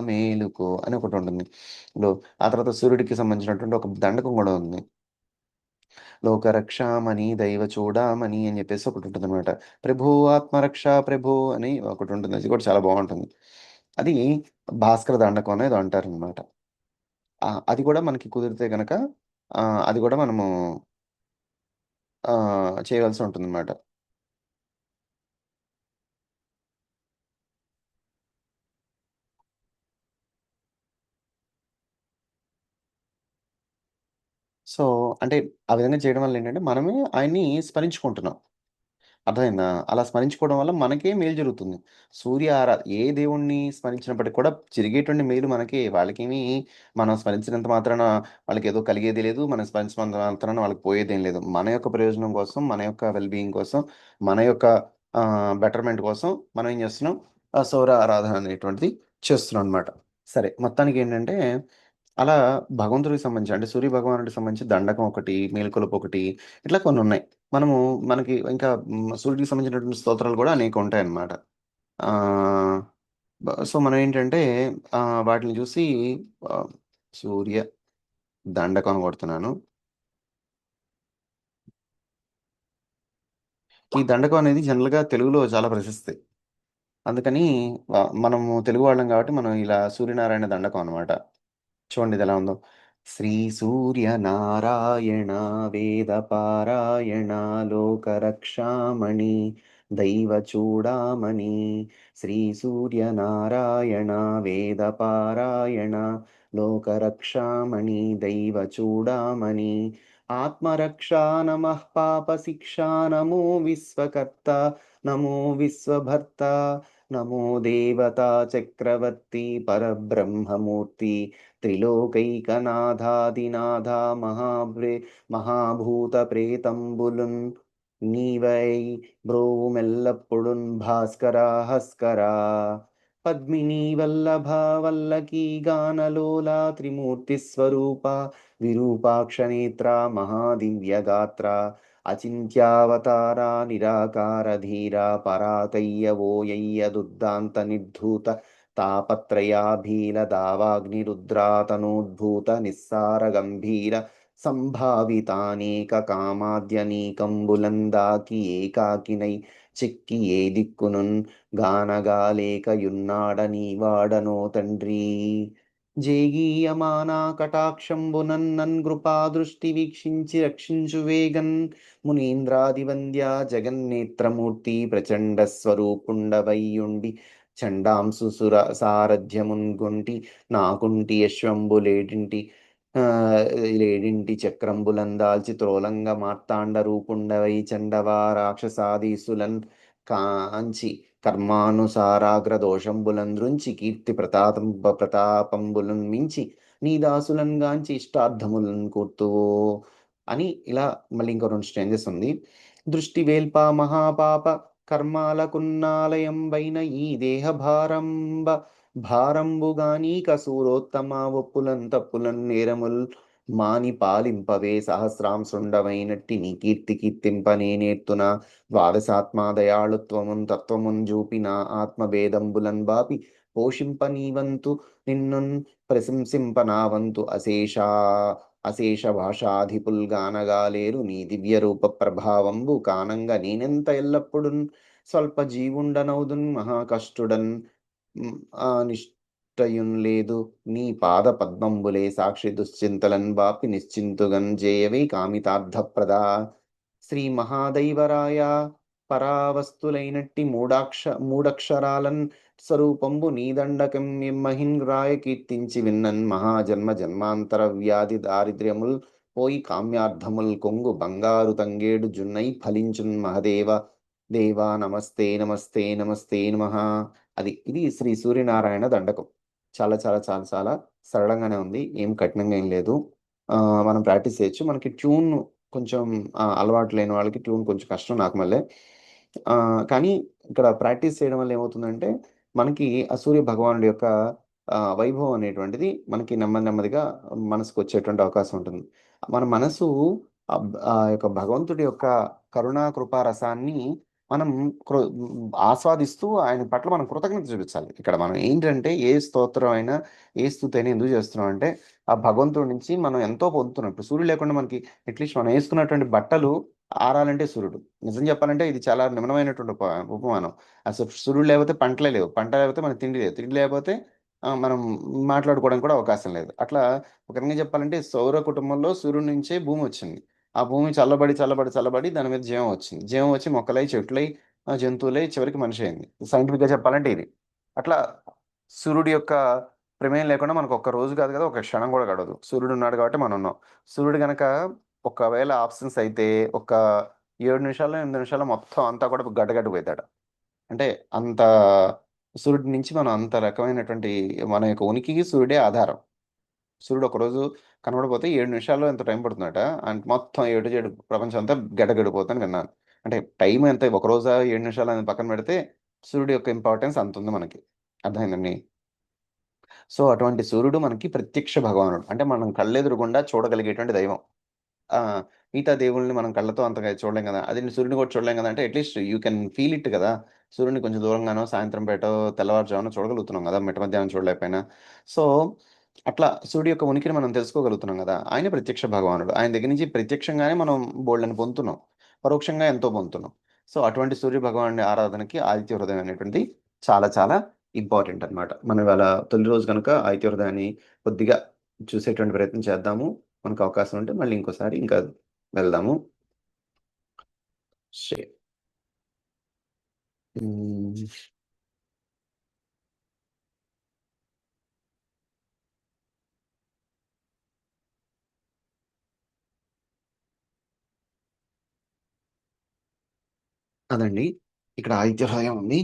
మేలుకో అని ఒకటి ఉంటుంది. ఆ తర్వాత సూర్యుడికి సంబంధించినటువంటి ఒక దండకం కూడా ఉంది. లోకరక్షామణి దైవ చూడామణి అని చెప్పేసి ఒకటి ఉంటుంది అనమాట. ప్రభు ఆత్మరక్ష ప్రభు అని ఒకటి ఉంటుంది. అది కూడా చాలా బాగుంటుంది. అది భాస్కర దండకం అనేది అంటారు అనమాట. అది కూడా మనకి కుదిరితే గనక అది కూడా మనము చేయవలసి ఉంటుంది అనమాట. సో అంటే ఆ విధంగా చేయడం వల్ల ఏంటంటే మనమే ఆయన్ని స్మరించుకుంటున్నాం. అర్థమైందా? అలా స్మరించుకోవడం వల్ల మనకే మేలు జరుగుతుంది. ఏ దేవుణ్ణి స్మరించినప్పటికి కూడా జరిగేటువంటి మేలు మనకే. వాళ్ళకేమి మనం స్మరించినంత మాత్రాన వాళ్ళకేదో కలిగేది లేదు. మనం స్మరించినంత మాత్రాన వాళ్ళకి పోయేదేం లేదు. మన యొక్క ప్రయోజనం కోసం, మన యొక్క వెల్ బీయింగ్ కోసం, మన యొక్క బెటర్‌మెంట్ కోసం మనం ఏం చేస్తున్నాం? సౌర ఆరాధన అనేటువంటిది చేస్తున్నాం అనమాట. సరే మొత్తానికేంటంటే అలా భగవంతుడికి సంబంధించి అంటే సూర్య భగవానుడికి సంబంధించి దండకం ఒకటి, మేలుకొలుపు ఒకటి ఇట్లా కొన్నున్నాయి. మనకి ఇంకా సూర్యుడికి సంబంధించినటువంటి స్తోత్రాలు కూడా అనేకం ఉంటాయన్నమాట. ఆహ్, సో మనం ఏంటంటే వాటిని చూసి ఆహ్, సూర్య దండకం అని కొడుతున్నాను. ఈ దండకం అనేది జనరల్‌గా తెలుగులో చాలా ప్రశస్తి. అందుకని మనము తెలుగు వాళ్ళం కాబట్టి మనం ఇలా సూర్యనారాయణ దండకం అనమాట. చూడండి ఇదెలా ఉందో. శ్రీ సూర్య నారాయణ వేద పారాయణ లోకరక్షామణి దైవ చూడామణి శ్రీ సూర్య నారాయణ వేద పారాయణ లోకరక్షామణి దైవ చూడామణి ఆత్మరక్షా నమః పాప శిక్షా నమో విశ్వకర్త నమో విశ్వభర్త నమో దేవతా చక్రవర్తి పరబ్రహ్మమూర్తి త్రిలోకైకనాథాదినాథ మహాభూత ప్రేతంబులున్ నీవై బ్రోవుమెల్లప్పుడున్ భాస్కరా హస్కరా పద్మిని వల్లభ వల్లకీ గానలోలా త్రిమూర్తి స్వరూప విరూపాక్ష నేత్ర మహాదివ్యగాత్ర అచింత్యావతార నిరాకార ధీర పరాతయ్య ఓయయ్య దుర్దాంత నిర్ధూత తాపత్రయాభీల దావాగ్నిరుద్రాతనోద్భూత నిస్సార గంభీర సంభావితానేక కామాద్యనీకంబులందాకి ఏకాకినై చిక్కి ఏ దిక్కునున్ గానగాలేకయున్నాడ నీవాడనో తండ్రి జేగీయమానా కటాక్షంబునన్నన్ కృపాదృష్టి వీక్షించి రక్షించు వేగన్ మునీంద్రాదివంద్య జగన్నేత్రమూర్తి ప్రచండ స్వరూపుండవయ్యుండి చండాంసు సుర సారథ్యమున్గొంటి నాకుంటి యశ్వంబులేడింటి ఆ, లేడింటి చక్రంబులందాల్చి త్రోలంగ మార్తాండ రూపుండవై చండవా రాక్షసాదీసులన్ కాంచి కర్మానుసారాగ్ర దోషంబులంద్రుంచి కీర్తి ప్రతాపంబులను మించి నీ దాసులను గాంచి ఇష్టార్థములను కూర్తువో అని ఇలా మళ్ళీ ఇంకో రెండు స్టేంజెస్ ఉంది. దృష్టి వేల్ప మహాపాప కర్మాలకున్నాలయం వైన ఈ దేహ భారంబుగాని కసూరోత్తమ ఒప్పులన్ తప్పులన్ నేరముల్ మాని పాలింపవే సహస్రాంశుండవైనట్టి నీ కీర్తి కీర్తింపనేనేర్తున ద్వాదశాత్మా దయాళుత్వమున్ తత్వమున్ జూపిన ఆత్మభేదంబులన్ బాపి పోషింప నీవంతు నిన్నున్ ప్రశంసింప నావంతు అశేష భాషాధిపుల్ గానగాలేరు నీ దివ్య రూప ప్రభావంబు కానంగా నేనెంత ఎల్లప్పుడున్ స్వల్ప జీవుండనౌదున్ మహాకష్టుడన్ నిష్టయున్ లేదు నీ పాద పద్మంబులే సాక్షి దుశ్చింతలన్ బాపి నిశ్చింతుగన్ జేయవే కామితార్థప్రదా శ్రీ మహాదైవరాయ పరావస్తులైనట్టి మూడక్షరాలన్ స్వరూపంబు నీదండకం ఎమ్మహిన్ రాయ కీర్తించి విన్నన్ మహాజన్మ జన్మాంతర వ్యాధి దారిద్ర్యముల్ పోయి కామ్యార్థముల్ కొంగు బంగారు తంగేడు జున్నై ఫలించున్ మహదేవ దేవా నమస్తే నమస్తే నమస్తే నమః. ఇది శ్రీ సూర్యనారాయణ దండకం. చాలా చాలా చాలా చాలా సరళంగానే ఉంది, ఏం కఠినంగా ఏం లేదు. మనం ప్రాక్టీస్ చేయొచ్చు. మనకి ట్యూన్ కొంచెం అలవాటు లేని వాళ్ళకి ట్యూన్ కొంచెం కష్టం, నాకు మళ్ళీ. కానీ ఇక్కడ ప్రాక్టీస్ చేయడం వల్ల ఏమవుతుందంటే మనకి ఆ సూర్య భగవానుడి యొక్క వైభవం అనేటువంటిది మనకి నెమ్మది నెమ్మదిగా మనసుకు వచ్చేటువంటి అవకాశం ఉంటుంది. మన మనసు ఆ యొక్క భగవంతుడి యొక్క కరుణా కృపా రసాన్ని మనం ఆస్వాదిస్తూ ఆయన పట్ల మనం కృతజ్ఞత చూపించాలి. ఇక్కడ మనం ఏంటంటే ఏ స్తోత్రం అయినా ఏ స్థుతి అయినా ఎందుకు చేస్తున్నాం అంటే ఆ భగవంతుడి నుంచి మనం ఎంతో పొందుతున్నాం. ఇప్పుడు సూర్యుడు లేకుండా మనకి అట్లీస్ట్ మనం వేసుకున్నటువంటి బట్టలు ఆరాలంటే సూర్యుడు. నిజం చెప్పాలంటే ఇది చాలా నిమ్నమైనటువంటి ఉపమానం. అసలు సూర్యుడు లేకపోతే పంటలే లేవు, పంట లేకపోతే మనకి తిండి లేదు, తిండి లేకపోతే మనం మాట్లాడుకోవడానికి కూడా అవకాశం లేదు. అట్లా ఒక రకంగా చెప్పాలంటే సౌర కుటుంబంలో సూర్యుడి నుంచే భూమి వచ్చింది. ఆ భూమి చల్లబడి చల్లబడి చల్లబడి దాని మీద జీవం వచ్చింది, జీవం వచ్చి మొక్కలై చెట్లై జంతువులై చివరికి మనిషి అయింది. సైంటిఫిక్గా చెప్పాలంటే ఇది. అట్లా సూర్యుడి యొక్క ప్రమేయం లేకుండా మనకు ఒక్క రోజు కాదు కదా, ఒక క్షణం కూడా గడవదు. సూర్యుడు ఉన్నాడు కాబట్టి మనం ఉన్నాం. సూర్యుడు కనుక ఒకవేళ ఆబ్సెన్స్ అయితే ఒక 7 నిమిషాలు 8 నిమిషాలు మొత్తం అంతా కూడా గడ్డగడ్డిపోతాడు. అంటే అంత సూర్యుడి నుంచి మనం అంత రకమైనటువంటి మన యొక్క ఉనికికి సూర్యుడే ఆధారం. సూర్యుడు ఒకరోజు కనబడిపోతే 7 నిమిషాల్లో ఎంత టైం పడుతుందట, అంటే మొత్తం ఏడు చేడు ప్రపంచం అంతా గడ్డగడిపోతుందని విన్నాను. అంటే టైం ఎంత, ఒక రోజు 7 నిమిషాలు అని పక్కన పెడితే సూర్యుడు యొక్క ఇంపార్టెన్స్ అంత ఉంది మనకి. అర్థమైందండి? సో అటువంటి సూర్యుడు మనకి ప్రత్యక్ష భగవానుడు, అంటే మనం కళ్ళెదురుగుండా చూడగలిగేటువంటి దైవం. ఆ! మిగతా దేవుళ్ళని మనం కళ్ళతో అంతగా చూడలేం గదా! అదే సూర్యుడిని కూడా చూడలేం గదా! అంటే at least you can feel it గదా! సూర్యుడిని కొంచెం దూరంగానో, సాయంత్రం పూటో, తెల్లవారుజామున చూడగలుగుతున్నాం గదా! మిట్ట మధ్యాహ్నం చూడలేకపోయినా. సో, అట్లా సూర్యుడి యొక్క ఉనికిని మనం తెలుసుకోగలుగుతున్నాం గదా! ఆయనే ప్రత్యక్ష భగవానుడు. ఆయన దగ్గర నుంచి ప్రత్యక్షంగానే మనం బోలెడన్ని పొందుతున్నాం. పరోక్షంగా ఎంతో పొందుతున్నాం. సో, అటువంటి సూర్య భగవానుడి ఆరాధనకి ఆదిత్య హృదయం అనేటువంటిది చాలా చాలా ఇంపార్టెంట్ అన్నమాట. మనం ఇవాళ తొలి రోజు గనుక ఆదిత్య హృదయాన్ని కొద్దిగా చూసేటువంటి ప్రయత్నం చేద్దాము. మనకు అవకాశం ఉంటే మళ్ళీ ఇంకోసారి ఇంకా వెళ్దాము. షే హ్మ్. అదండి. ఇక్కడ ఆదిత్య హృదయం ఉంది.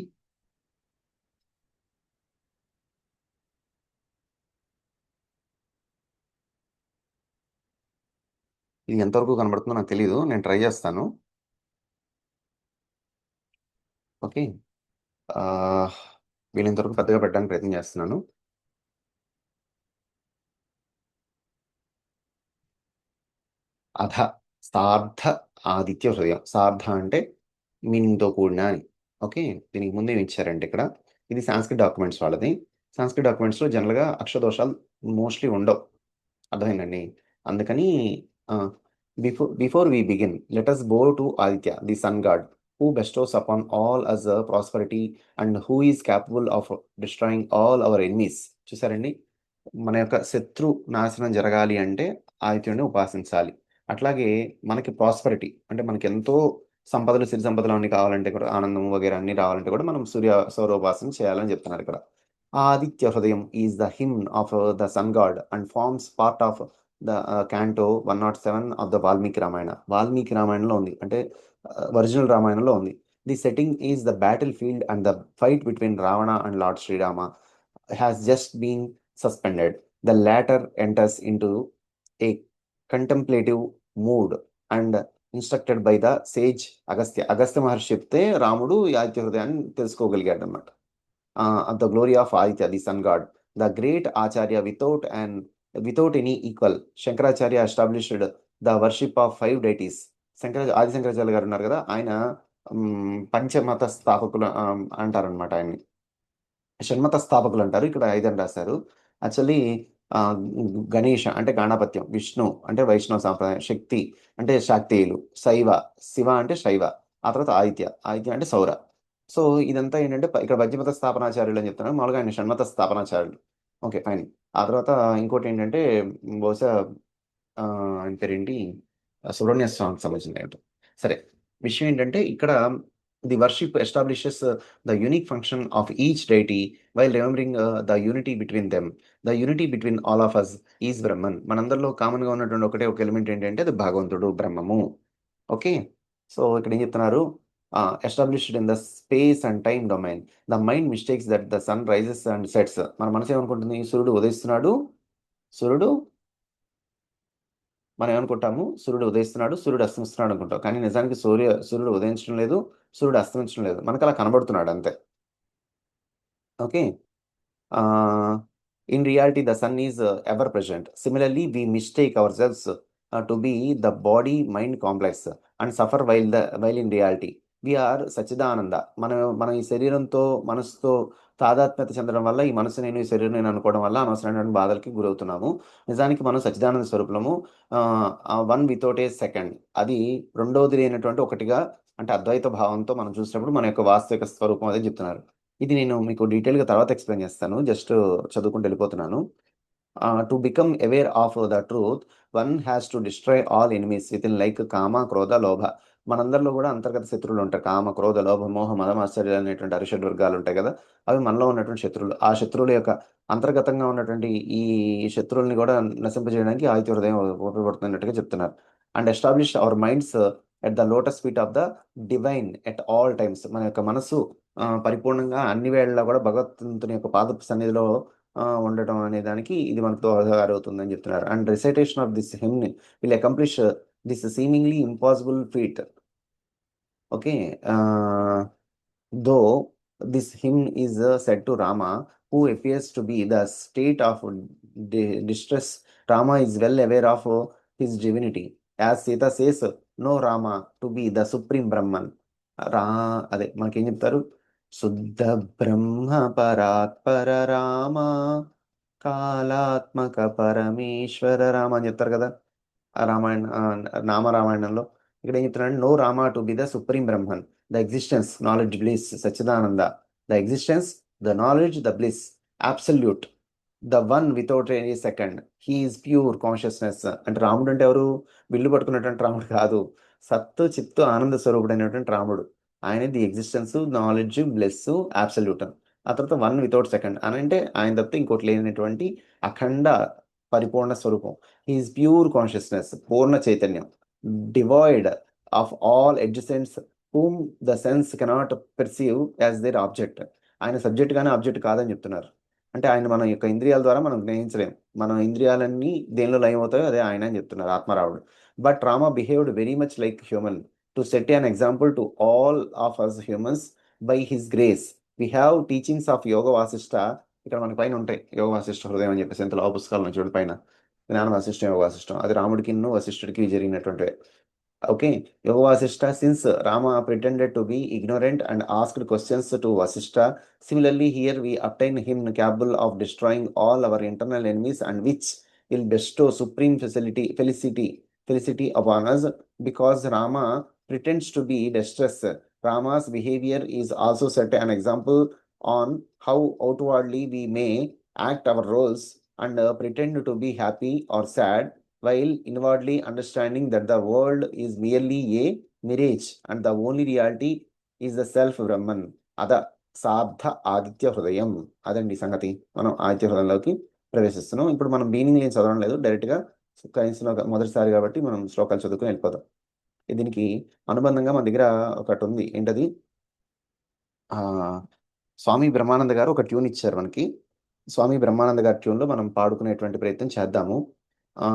ఇది ఎంతవరకు కనబడుతుందో నాకు తెలియదు, నేను ట్రై చేస్తాను. ఓకే. వీళ్ళంతవరకు పెద్దగా పెట్టడానికి ప్రయత్నం చేస్తున్నాను. అధ సార్ధ ఆదిత్య హృదయం. సార్ధ అంటే మీనింగ్తో కూడిన అని. ఓకే. దీనికి ముందు ఏమి ఇచ్చారంటే ఇక్కడ, ఇది సాంస్క్రిట్ డాక్యుమెంట్స్ వాళ్ళది. సాంస్క్రిట్ డాక్యుమెంట్స్లో జనరల్గా అక్షరదోషాలు మోస్ట్లీ ఉండవు. అర్థమైందండి. అందుకని before we begin let us go to Aditya the sun god who bestows upon all us prosperity and who is capable of destroying all our enemies. చూసారండి, మన యొక్క శత్రు నాశనం జరగాలి అంటే ఆదిత్యుడిని ఉపాసించాలి. అట్లాగే మనకి ప్రాస్పరిటీ అంటే మనకి ఎంతో సంపదలు, సిరి సంపదలు అన్ని కావాలంటే కూడా, ఆనందం వగేరా అన్ని రావాలంటే కూడా మనం సౌరోపాసన చేయాలని చెప్తున్నారు ఇక్కడ. Aditya Hrudayam is the hymn of the sun god and forms part of the canto 107 of the Valmiki Ramayana. Valmiki రామాయణంలో ఉంది, అంటే ఒరిజినల్ రామాయణంలో ఉంది. The setting is the battle field and the fight between Ravana and Lord Srirama has just been suspended. The latter enters into a contemplative mood and instructed by the sage Agastya. Agastya మహర్షి చెప్తే రాముడు ఈ ఆదిత్య హృదయాన్ని తెలుసుకోగలిగాడు అనమాట. The glory of Aditya the sun god, the great acharya without any equal. Shankaracharya established the worship of 5 deities. Adi Shankaracharya గారు ఉన్నారు కదా, ఆయన పంచమత స్థాపకులు అంటారనమాట ఆయన్ని. షణ్మత స్థాపకులు అంటారు, ఇక్కడ 5 అని రాశారు. యాక్చువల్లీ గణేష అంటే గాణాపత్యం, విష్ణు అంటే వైష్ణవ సాంప్రదాయం, శక్తి అంటే శాక్తేయులు, శివ అంటే శైవ, ఆ తర్వాత ఆదిత్య అంటే సౌర. సో ఇదంతా ఏంటంటే ఇక్కడ పంచమత స్థాపనాచార్యులు అని చెప్తున్నారు, మామూలుగా ఆయన షణ్మత స్థాపనాచార్యులు. Okay fine. ఆ తర్వాత ఇంకోటి ఏంటంటే బహుశా ఆయన పేరేంటి, సుబ్రహ్మణ్య స్వామికి సంబంధించింది ఏంటో. సరే, విషయం ఏంటంటే ఇక్కడ the worship establishes the unique function of each deity while remembering the unity between them. The unity between all of us is Brahman. మనందరిలో కామన్గా ఉన్నటువంటి ఒక ఎలిమెంట్ ఏంటంటే అది భగవంతుడు, బ్రహ్మము. ఓకే. సో ఇక్కడ ఏం చెప్తున్నారు, established in the space and time domain. The mind mistakes that the sun rises and sets. మన మనసు ఏమనుకుంటుంది, సూర్యుడు ఉదయిస్తున్నాడు, మనం ఏమనుకుంటాము, సూర్యుడు ఉదయిస్తున్నాడు, సూర్యుడు అస్తమిస్తున్నాడు అనుకుంటాం. కానీ నిజానికి సూర్యుడు ఉదయించడం లేదు, సూర్యుడు అస్తమించడం లేదు, మనకు అలా కనబడుతున్నాడు అంతే. Okay. In reality the sun is ever present. Similarly we mistake ourselves to be the body mind complex and suffer while in reality we are Sachchidananda. మనం ఈ శరీరంతో మనసుతో తాదాత్మ్యత చెందడం వల్ల, ఈ మనసు నేను, ఈ శరీరం నేను అనుకోవడం వల్ల అనవసరమైన బాధలకి గురవుతున్నాము. నిజానికి మనం సచ్చిదానంద స్వరూపము, వన్ వితౌట్ ఏ సెకండ్. అది రెండోది లేనటువంటి ఒకటిగా, అంటే అద్వైత భావంతో మనం చూసినప్పుడు మన యొక్క వాస్తవిక స్వరూపం అదే చెప్తున్నారు. ఇది నేను మీకు డీటెయిల్గా తర్వాత ఎక్స్ప్లెయిన్ చేస్తాను, జస్ట్ చదువుకుంటూ వెళ్ళిపోతున్నాను. To become aware of the truth one has to destroy all enemies within like kama, krodha, lobha. మనందరిలో కూడా అంతర్గత శత్రువులు ఉంటాయి. కామ, క్రోధ, లోభ, మోహ, మదం, ఆశ్చర్యాలు అనేటువంటి అరిషడ్ వర్గాలు ఉంటాయి కదా, అవి మనలో ఉన్నటువంటి శత్రువులు. ఆ శత్రువుల యొక్క అంతర్గతంగా ఉన్నటువంటి ఈ శత్రువుల్ని కూడా నశింపజేయడానికి ఆదిత్య హృదయం ఉపయోగపడుతున్నట్టుగా చెప్తున్నారు. And establish our minds at the lotus feet of the divine at all times. మన యొక్క మనసు పరిపూర్ణంగా అన్ని వేళల్లో కూడా భగవంతుని యొక్క పాద సన్నిధిలో ఉండటం అనే దానికి ఇది మనకు దోహదపడుతుందని చెప్తున్నారు. And recitation of this him will accomplish this seemingly impossible feet. Okay. Though this him is said to Rama who appears to be the state of distress. Rama is well aware of his divinity. As Sita says, no Rama to be the supreme Brahman. అదే మనకేం చెప్తారు, శుద్ధ బ్రహ్మ పరాత్పర రామ కాలాత్మక పరమేశ్వర రామ అని చెప్తారు కదా రామాయణంలో. ఇక్కడ ఏం చెప్తున్నాడు, know Rama to be the supreme Brahman, the existence, knowledge, bliss, Sachchidananda. The existence, the knowledge, the bliss, absolute, the one without any second. He is pure consciousness. అంటే రాముడు అంటే ఎవరు, విల్లు పట్టుకున్నటువంటి రాముడు కాదు, సత్తు చిత్తు ఆనంద స్వరూపుడైనటువంటి రాముడు. ఆయన the existence, knowledge, bless, absolute. ఆ తర్వాత వన్ వితౌట్ సెకండ్ అని అంటే ఆయన తప్పితే ఇంకోటి లేనటువంటి అఖండ పరిపూర్ణ స్వరూపం. హీఈస్ ప్యూర్ కాన్షియస్నెస్, పూర్ణ చైతన్యం, devoid of all adjacents whom the sense cannot perceive as their object. ఆయన సబ్జెక్ట్ కానీ ఆబ్జెక్ట్ కాదని చెప్తున్నారు. అంటే ఆయన మన యొక్క ఇంద్రియాల ద్వారా మనం గ్రహించలేం. మన ఇంద్రియాలన్నీ దేనిలో లయమవుతాయో అదే ఆయన అని చెప్తున్నారు ఆత్మారావుడు. But Rama behaved very much like human to set an example to all of us humans by his grace. We have teachings of yoga Vasishta. ఇక్కడ మనకి పైన ఉంటాయి యోగ వాసిష్ట హృదయం అని చెప్పేసి ఇంతలో పుస్తకాలు నుంచి చూడు పైన జ్ఞాన వాసిష్టం యోగ వాసిష్టం. అది రాముడికి వశిష్ఠుడికి జరిగినటువంటి. Okay, Yoga Vasishtha, since Rama pretended to be ignorant and asked questions to Vasishtha, similarly here we obtain him capable of destroying all our internal enemies and which will bestow supreme felicity upon us because Rama pretends to be distressed. Rama's behavior is also set an example on how outwardly we may act our roles and pretend to be happy or sad while inwardly understanding that the world is merely a mirage and the only reality is the self Brahman. అద సార్థ ఆదిత్య హృదయం. అదండి సంగతి. మనం ఆదిత్య హృదయంలోకి ప్రవేశిస్తున్నాం. ఇప్పుడు మనం meaning ఏం చదవడం లేదు, డైరెక్ట్గా సైన్స్లో మొదటిసారి కాబట్టి మనం శ్లోకాలు చదువుకుని వెళ్ళిపోదాం. దీనికి అనుబంధంగా మన దగ్గర ఒకటి ఉంది. ఏంటది? స్వామి బ్రహ్మానంద గారు ఒక ట్యూన్ ఇచ్చారు మనకి. స్వామి బ్రహ్మానంద గారి ట్యూన్లో మనం పాడుకునేటువంటి ప్రయత్నం చేద్దాము.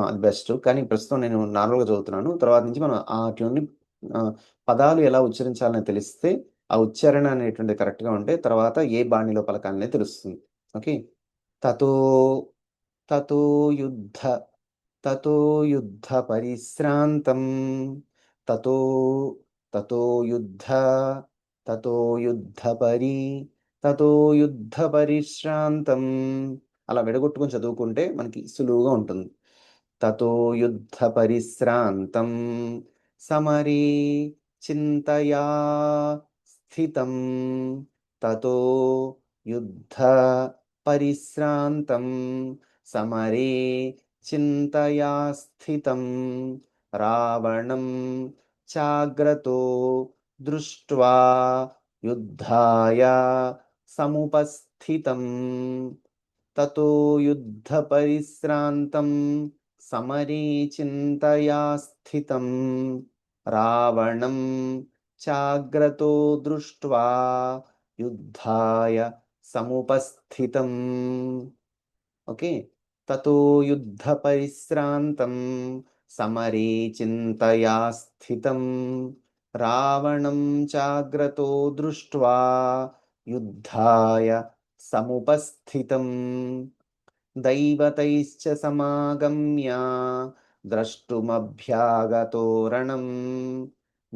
అది బెస్ట్. కానీ ప్రస్తుతం నేను నార్మల్గా చదువుతున్నాను. తర్వాత నుంచి మనం ఆ ట్యూన్ని పదాలు ఎలా ఉచ్చరించాలని తెలిస్తే ఆ ఉచ్చారణ అనేటువంటిది కరెక్ట్గా ఉంటే తర్వాత ఏ బాణిలో పలకాలనే తెలుస్తుంది. ఓకే. తతో తతో యుద్ధ తతో యుద్ధ పరిశ్రాంతం తతో తతో యుద్ధ తతో యుద్ధ తతో యుద్ధ పరిశ్రాంతం. అలా విడగొట్టుకొని చదువుకుంటే మనకి సులువుగా ఉంటుంది. తతో యుద్ధ పరిశ్రాంతం సమరే చింతయా స్థితం తతో యుద్ధ పరిశ్రాంతం సమరే చింతయా స్థితం రావణం చాగ్రతో దృష్ట్వా యుద్ధాయ సముపస్థితం తతో యుద్ధ పరిశ్రాంతం సమరే చింతయా స్థితం రావణం చాగ్రతో దృష్ట్వా యుద్ధాయ సముపస్థితం. ఓకే. తతో యుద్ధ పరిశ్రాంతం సమరే చింతయా స్థితం రావణం చాగ్రతో దృష్ట్వా యుద్ధాయ సముపస్థితం దైవతైశ్చ సమాగమ్య ద్రష్టుమభ్యాగతోరణం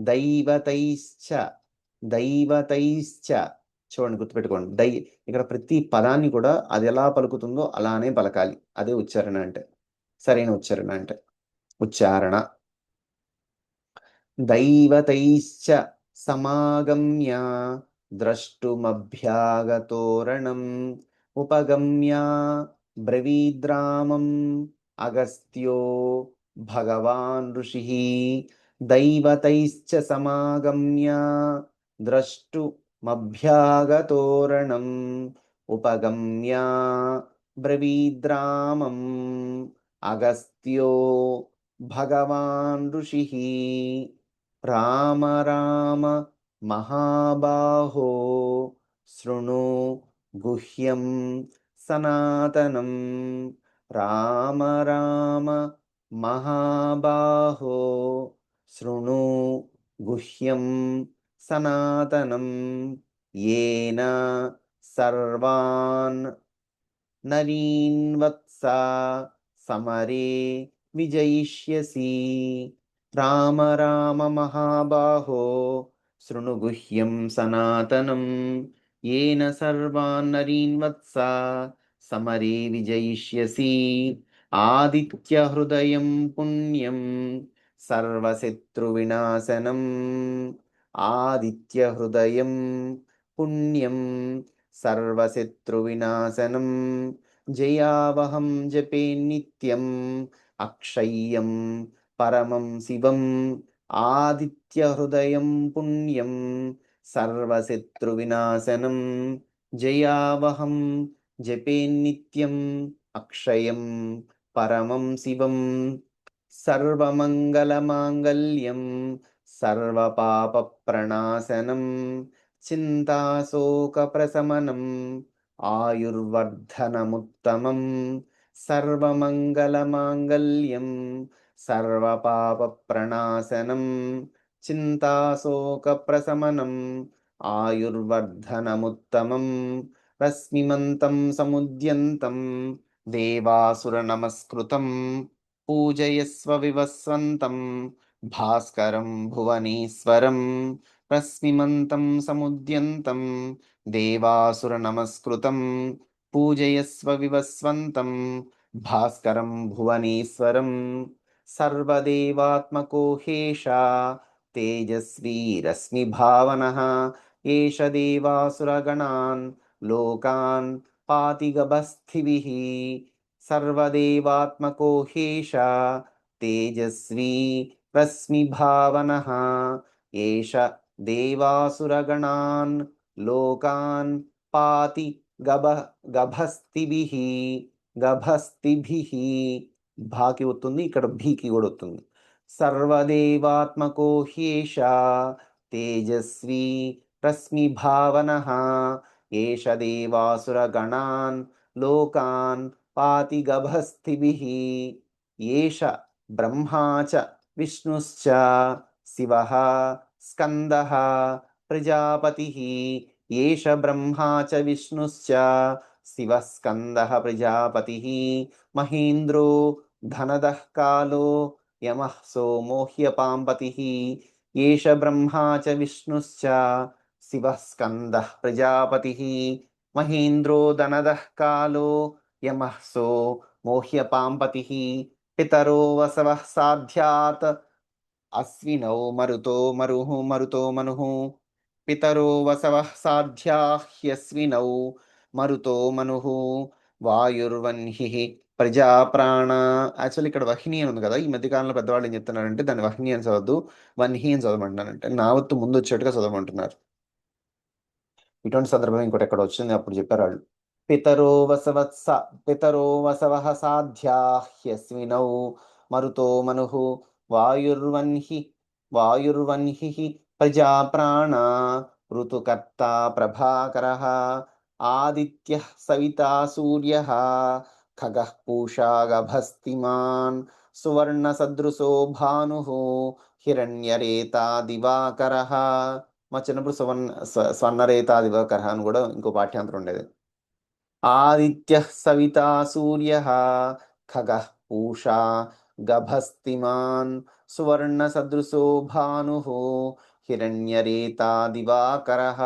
దైవతైశ్చ దైవతైశ్చ. చూడండి, గుర్తుపెట్టుకోండి. ఇక్కడ ప్రతి పదాన్ని కూడా అది ఎలా పలుకుతుందో అలానే పలకాలి. అదే ఉచ్చారణ అంటే, సరైన ఉచ్చారణ అంటే. ఉచ్చారణ దైవతైశ్చ సమాగమ్య ద్రష్టుమభ్యాగతోరణం ఉపగమ్య బ్రవీద్రామం అగస్త్యో భగవాన్ ఋషి దైవతైశ్చ సమాగమ్య ద్రష్టుమభ్యాగతోరణం ఉపగమ్య బ్రవీద్రామం అగస్త్యో భగవాన్ ఋషి రామ రామ మహాబాహో శృణు గుహ్యం సనాతనం రామ రామ మహాబాహో శృణు గుహ్యం సనాతనం ఏన సర్వాన్ నరీన్ వత్స సమరే విజయిష్యసి రామ రామ మహాబాహో శృణు గుహ్యం సనాతనం ఏన సర్వాన్ నరీన్ వత్స సమరే విజయిష్యసి ఆదిత్య హృదయం పుణ్యం సర్వశత్రు వినాశనం ఆదిత్య హృదయం పుణ్యం సర్వశత్రు వినాశనం జయావహం జపే నిత్యం అక్షయ్యం పరమం శివం ఆదిత్య హృదయం పుణ్యం సర్వశత్రు వినాశనం జయావహం జపే నిత్యం అక్షయం పరమం శివం సర్వమంగళమాంగళ్యం సర్వపాప ప్రణాశనం చింతాశోక ప్రశమనం ఆయుర్వర్ధనముత్తమం సర్వమంగళమాంగళ్యం సర్వపాపప్రణాశనం చింతాశోకప్రశమనం ఆయుర్వర్ధనముత్తమం రశ్మిమంతం సముద్యంతం దేవాసుర నమస్కృతం పూజయస్వ వివస్వంతం భాస్కరం భువనేశ్వరం రశ్మిమంతం సముద్యంతం దేవాసుర నమస్కృతం పూజయస్వ వివస్వంతం భాస్కరం భువనేశ్వరం సర్వదేవాత్మకో హేష తేజస్వీ రశ్మి భావనః ఏష దేవాసురగణాన్ లోకాన్ పాతి గభస్థిభిః సర్వదేవాత్మకో హేష తేజస్వీ రశ్మి భావనః ఏష దేవాసురగణాన్ లోకాన్ పాతి గభ గభస్థిభిః గభస్థిభిః భాకి వస్తుంది, ఇక్కడ భీకి కూడా వస్తుంది. సర్వదేవాత్మకో హ్యేష తేజస్వీ రశ్మి భావనః ఏష దేవాసురగణాన్ లోకాన్ పాతి గభస్థిభిః ఏష బ్రహ్మా చ విష్ణుశ్చ శివః స్కందః ప్రజాపతిః ఏష బ్రహ్మా చ విష్ణుశ్చ శివః స్కందః ప్రజాపతిః మహేంద్రో ధనదః కాలో యమః సోమో హ్యపాంపతిః ఏష బ్రహ్మా చ విష్ణుశ్చ శివః స్కందః ప్రజాపతిః మహేంద్రో ధనదః కాలో యమః సోమో హ్యపాంపతిః పితరో వసవః సాధ్యాత్ అశ్వినౌ మరుతో మనుః పితరో వసవః సాధ్యాహ్యశ్వినౌ మరుతో మనుః వాయుర్వన్హిః ప్రజాప్రాణ. యాక్చువల్లీ ఇక్కడ వహ్ని అని ఉంది కదా, ఈ మధ్యకాలంలో పెద్దవాళ్ళు ఏం చెప్తున్నారంటే దాన్ని వహ్ని అని చదవద్దు, వన్హి అని చదవమంటున్నారంటే నావత్తు ముందు వచ్చేట్టుగా చదవమంటున్నారు. ఇటువంటి సందర్భం ఇంకోటి ఎక్కడ వచ్చింది, అప్పుడు చెప్పారు వాళ్ళు. పితరో వసవః సాధ్యాహ్యశ్వినౌ మరుతో మనుః వాయుర్వన్హిః ప్రజాప్రాణ ఋతుకర్త ప్రభాకరః ఆదిత్యః సవితా సూర్యః ఖగః పూషా గభస్తిమాన్ సువర్ణసదృశో భానుః హిరణ్యరేతా దివాకరః. మా చిన్నప్పుడు స్వర్ణరేతా దివాకరః అని కూడా ఇంకో పాఠ్యాంతరం ఉండేది. ఆదిత్యః సవితా సూర్యః ఖగః పూషా గభస్తిమాన్ సువర్ణసదృశో భానుః హిరణ్యరేతా దివాకరః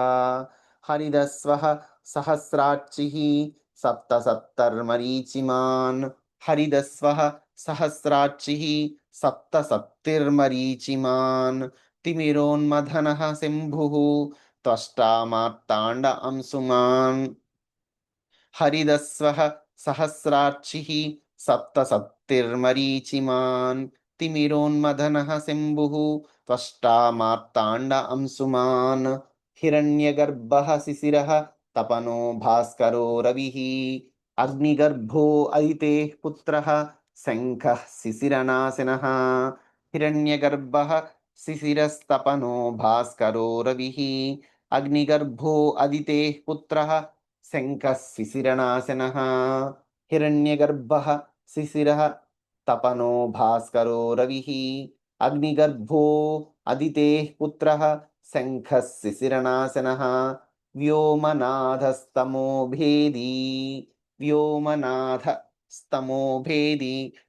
హరిదస్వః సహస్రార్చిః సప్తసప్తర్మరీచిమాన్ హరిదస్వః సహస్రార్చిః సప్తసప్తిర్మరీచిమాన్ తిమిరోన్మథనః శంభుః త్వష్టా మార్తాండ అంశుమాన్ హరిదస్వః సహస్రార్చిః సప్తసప్తిర్మరీచిమాన్ తిమిరోన్మథనః శంభుః త్వష్టా మార్తాండ అంశుమాన్ హిరణ్యగర్భః శిశిరః తపనో భాస్కరో రవిః అగ్నిగర్భో అదితేః పుత్రః శంఖః శిశిరనాశనః హిరణ్యగర్భః శిశిరస్తపనో భాస్కరో రవిః అగ్నిగర్భో అదితేః పుత్రః శంఖః శిశిరనాశనః హిరణ్యగర్భః శిశిరః తపనో భాస్కరో రవిః అగ్నిగర్భో అదితేః పుత్రః శంఖః శిశిరనాశనః వ్యోమనాథ స్తమోభేది.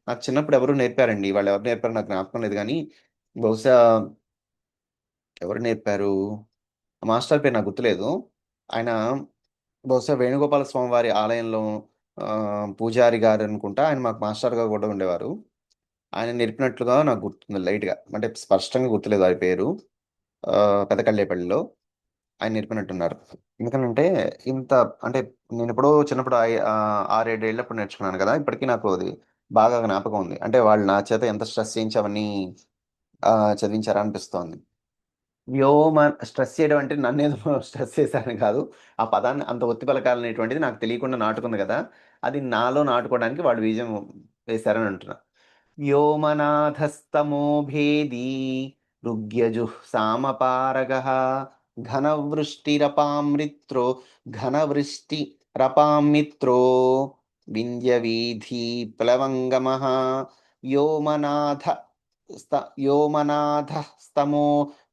నాకు చిన్నప్పుడు ఎవరు నేర్పారండి, వాళ్ళు ఎవరు నేర్పారు నాకు జ్ఞాపకం లేదు, కానీ బహుశా ఎవరు నేర్పారు, మాస్టర్ పేరు నాకు గుర్తులేదు. ఆయన బహుశా వేణుగోపాల స్వామి వారి ఆలయంలో పూజారి గారు అనుకుంటా, ఆయన మాకు మాస్టర్గా కూడా ఉండేవారు. ఆయన నేర్పినట్లుగా నాకు గుర్తుంది లైట్గా, అంటే స్పష్టంగా గుర్తులేదు వారి పేరు. పెదకళ్ళేపల్లిలో ఆయన నేర్పినట్టున్నారు. ఎందుకంటే ఇంత అంటే నేను ఎప్పుడో చిన్నప్పుడు 6-7 ఏళ్ళప్పుడు నేర్చుకున్నాను కదా, ఇప్పటికీ నాకు అది బాగా జ్ఞాపకం ఉంది. అంటే వాళ్ళు నా చేత ఎంత స్ట్రెస్ చేయించి అవన్నీ చదివించారా అనిపిస్తోంది. స్ట్రెస్ చేయడం అంటే నన్నేదో స్ట్రెస్ చేశారని కాదు, ఆ పదాన్ని అంత ఒత్తి పలకాలనేటువంటిది నాకు తెలియకుండా నాటుకుంది కదా, అది నాలో నాటుకోవడానికి వాళ్ళు బీజం వేశారని అంటున్నా. వ్యోమనాథస్తమోభేదీ ఋగ్యజుః సామపారగః ఘనవృష్టిరపామృత్రో ఘనవృష్టి రపాం మిత్రో వింధ్యవీధి ప్లవంగమః వ్యోమనాథ వ్యోమనాథ స్తమో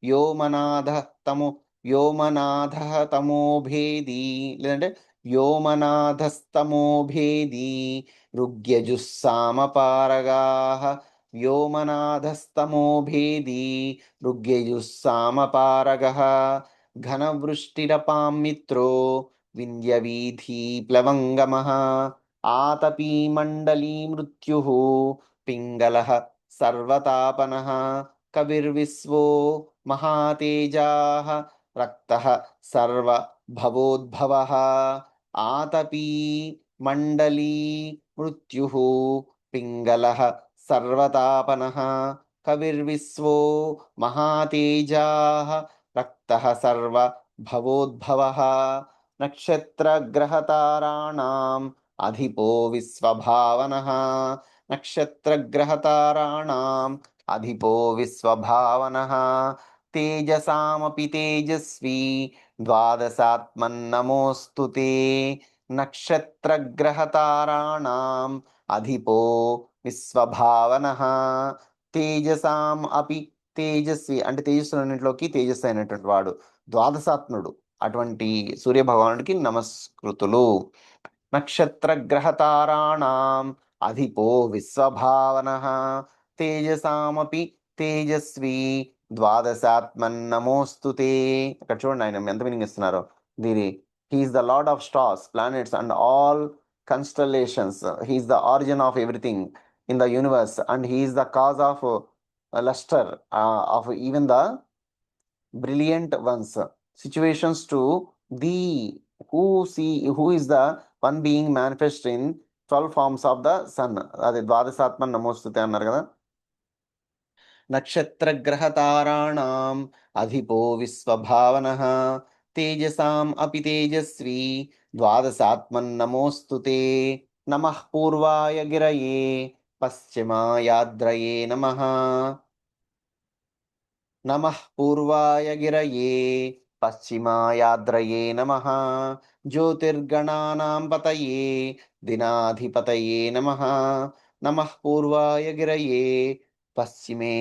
వ్యోమనాథ తమో వ్యోమనాథ తమోభేది, లేదంటే వ్యోమనాథస్తమోభేది ఋగ్యజుస్సామపారగాః వ్యోమనాథస్తమోభేది ఋగ్యజుస్సామపారగः ఘనవృష్టిరపాం మిత్రో వింధ్యవీధి ప్లవంగమః ఆతపీ మండలీ మృత్యుః పింగళః సర్వతాపనః కవిర్విశ్వో మహాతేజాః రక్తః సర్వభవోద్భవः ఆతపీ మండలీ మృత్యుః పింగళః సర్వతాపనః కవిర్విశ్వో మహాతేజాః రక్తః సర్వభవోద్భవः నక్షత్రగ్రహతారాణాం అధిపో విశ్వభావనః నక్షత్రగ్రహతారాణాం అధిపో విశ్వభావనః తేజసామపి తేజస్వి ద్వాదశాత్మన్నమోऽస్తు తే నక్షత్రగ్రహతారాణాం అధిపో విశ్వభావనః తేజసాం అపి తేజస్వి అంటే తేజస్సులన్నింటిలోకి తేజస్సు అయినటువంటి వాడు ద్వాదశాత్ముడు అటువంటి సూర్యభగవానుడికి నమస్కృతులు. నక్షత్రగ్రహతారాణాం అధిపో విశ్వభావనః తేజసామపి తేజస్వి ద్వాదశాత్మన్నమోऽస్తు తే. అక్కడ చూడండి ఆయన ఎంత మీనింగ్ ఇస్తున్నారో. దీని he is the lord of stars, planets and all constellations. He is the origin of everything in the universe, and he is the cause of luster of even the brilliant ones situations to thee who is the one being manifest in 12 forms of the sun. అదే ద్వాదశాత్మ నమోస్తుతే అన్నారు కదా. నక్షత్రగ్రహతారాణాం అధిపో విశ్వభావనః తేజసాం అపి తేజస్వి ద్వాదశాత్మన్నమోऽస్తు తే. నమః పూర్వాయ గిరయే పశ్చిమాయాద్రయే నమః. నమః పూర్వాయ గిరయే పశ్చిమాయాద్రయే నమః. జ్యోతిర్గణానాం పతయే దినాధిపతయే నమః. నమః పూర్వాయ గిరయే పశ్చిమే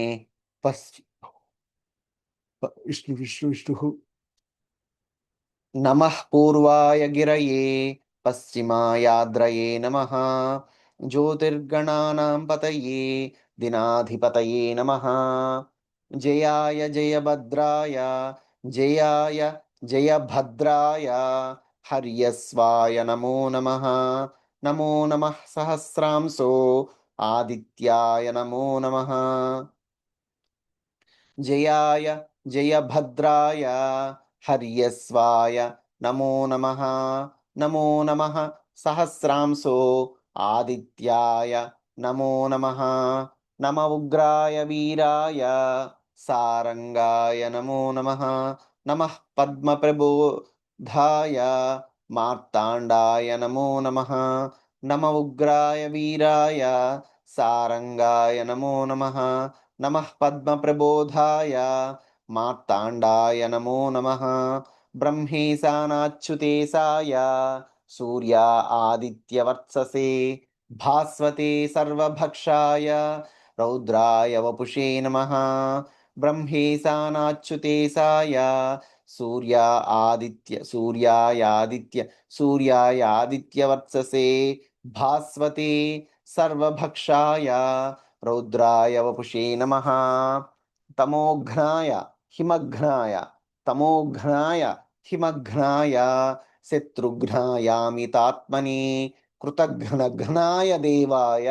విష్ణు విష్ణు విష్ణు. నమః పూర్వాయ గిరయే పశ్చిమాయాద్రయే నమః. జ్యోతిర్గణానాం పతయే దినాధిపతయే నమః. జయాయ జయభద్రాయ జయాయ జయభద్రాయ హర్యస్వాయ నమో నమః. నమో నమః సహస్రాంశో ఆదిత్యాయ నమో నమః. జయాయ జయభద్రాయ హర్యస్వాయ నమో నమః. నమో నమః సహస్రాంశో ఆదిత్యాయ నమో నమః. నమ ఉగ్రాయ వీరాయ సారంగాయ నమో నమః. నమః పద్మప్రబోధాయ మార్తాండాయ నమో నమః. నమ ఉగ్రాయ వీరాయ సారంగాయ నమో నమః. నమః పద్మప్రబోధాయ మార్తాండాయ నమో నమః. బ్రహ్మేశానాచ్యుతేశాయ సూర్య ఆదిత్యవర్చసే భాస్వతే సర్వభక్షాయ రౌద్రాయ వపుషే నమః. బ్రహ్మేశానాచ్యుతేశాయ సూర్యాయాదిత్యవర్చసే భాస్వతే సర్వభక్షాయ రౌద్రాయ వపుషే నమః. తమోఘ్నాయ హిమఘ్నాయ తమోఘ్నాయ హిమఘ్నాయ శత్రుఘ్నాయామితాత్మనే కృతఘ్నఘ్నాయ దేవాయ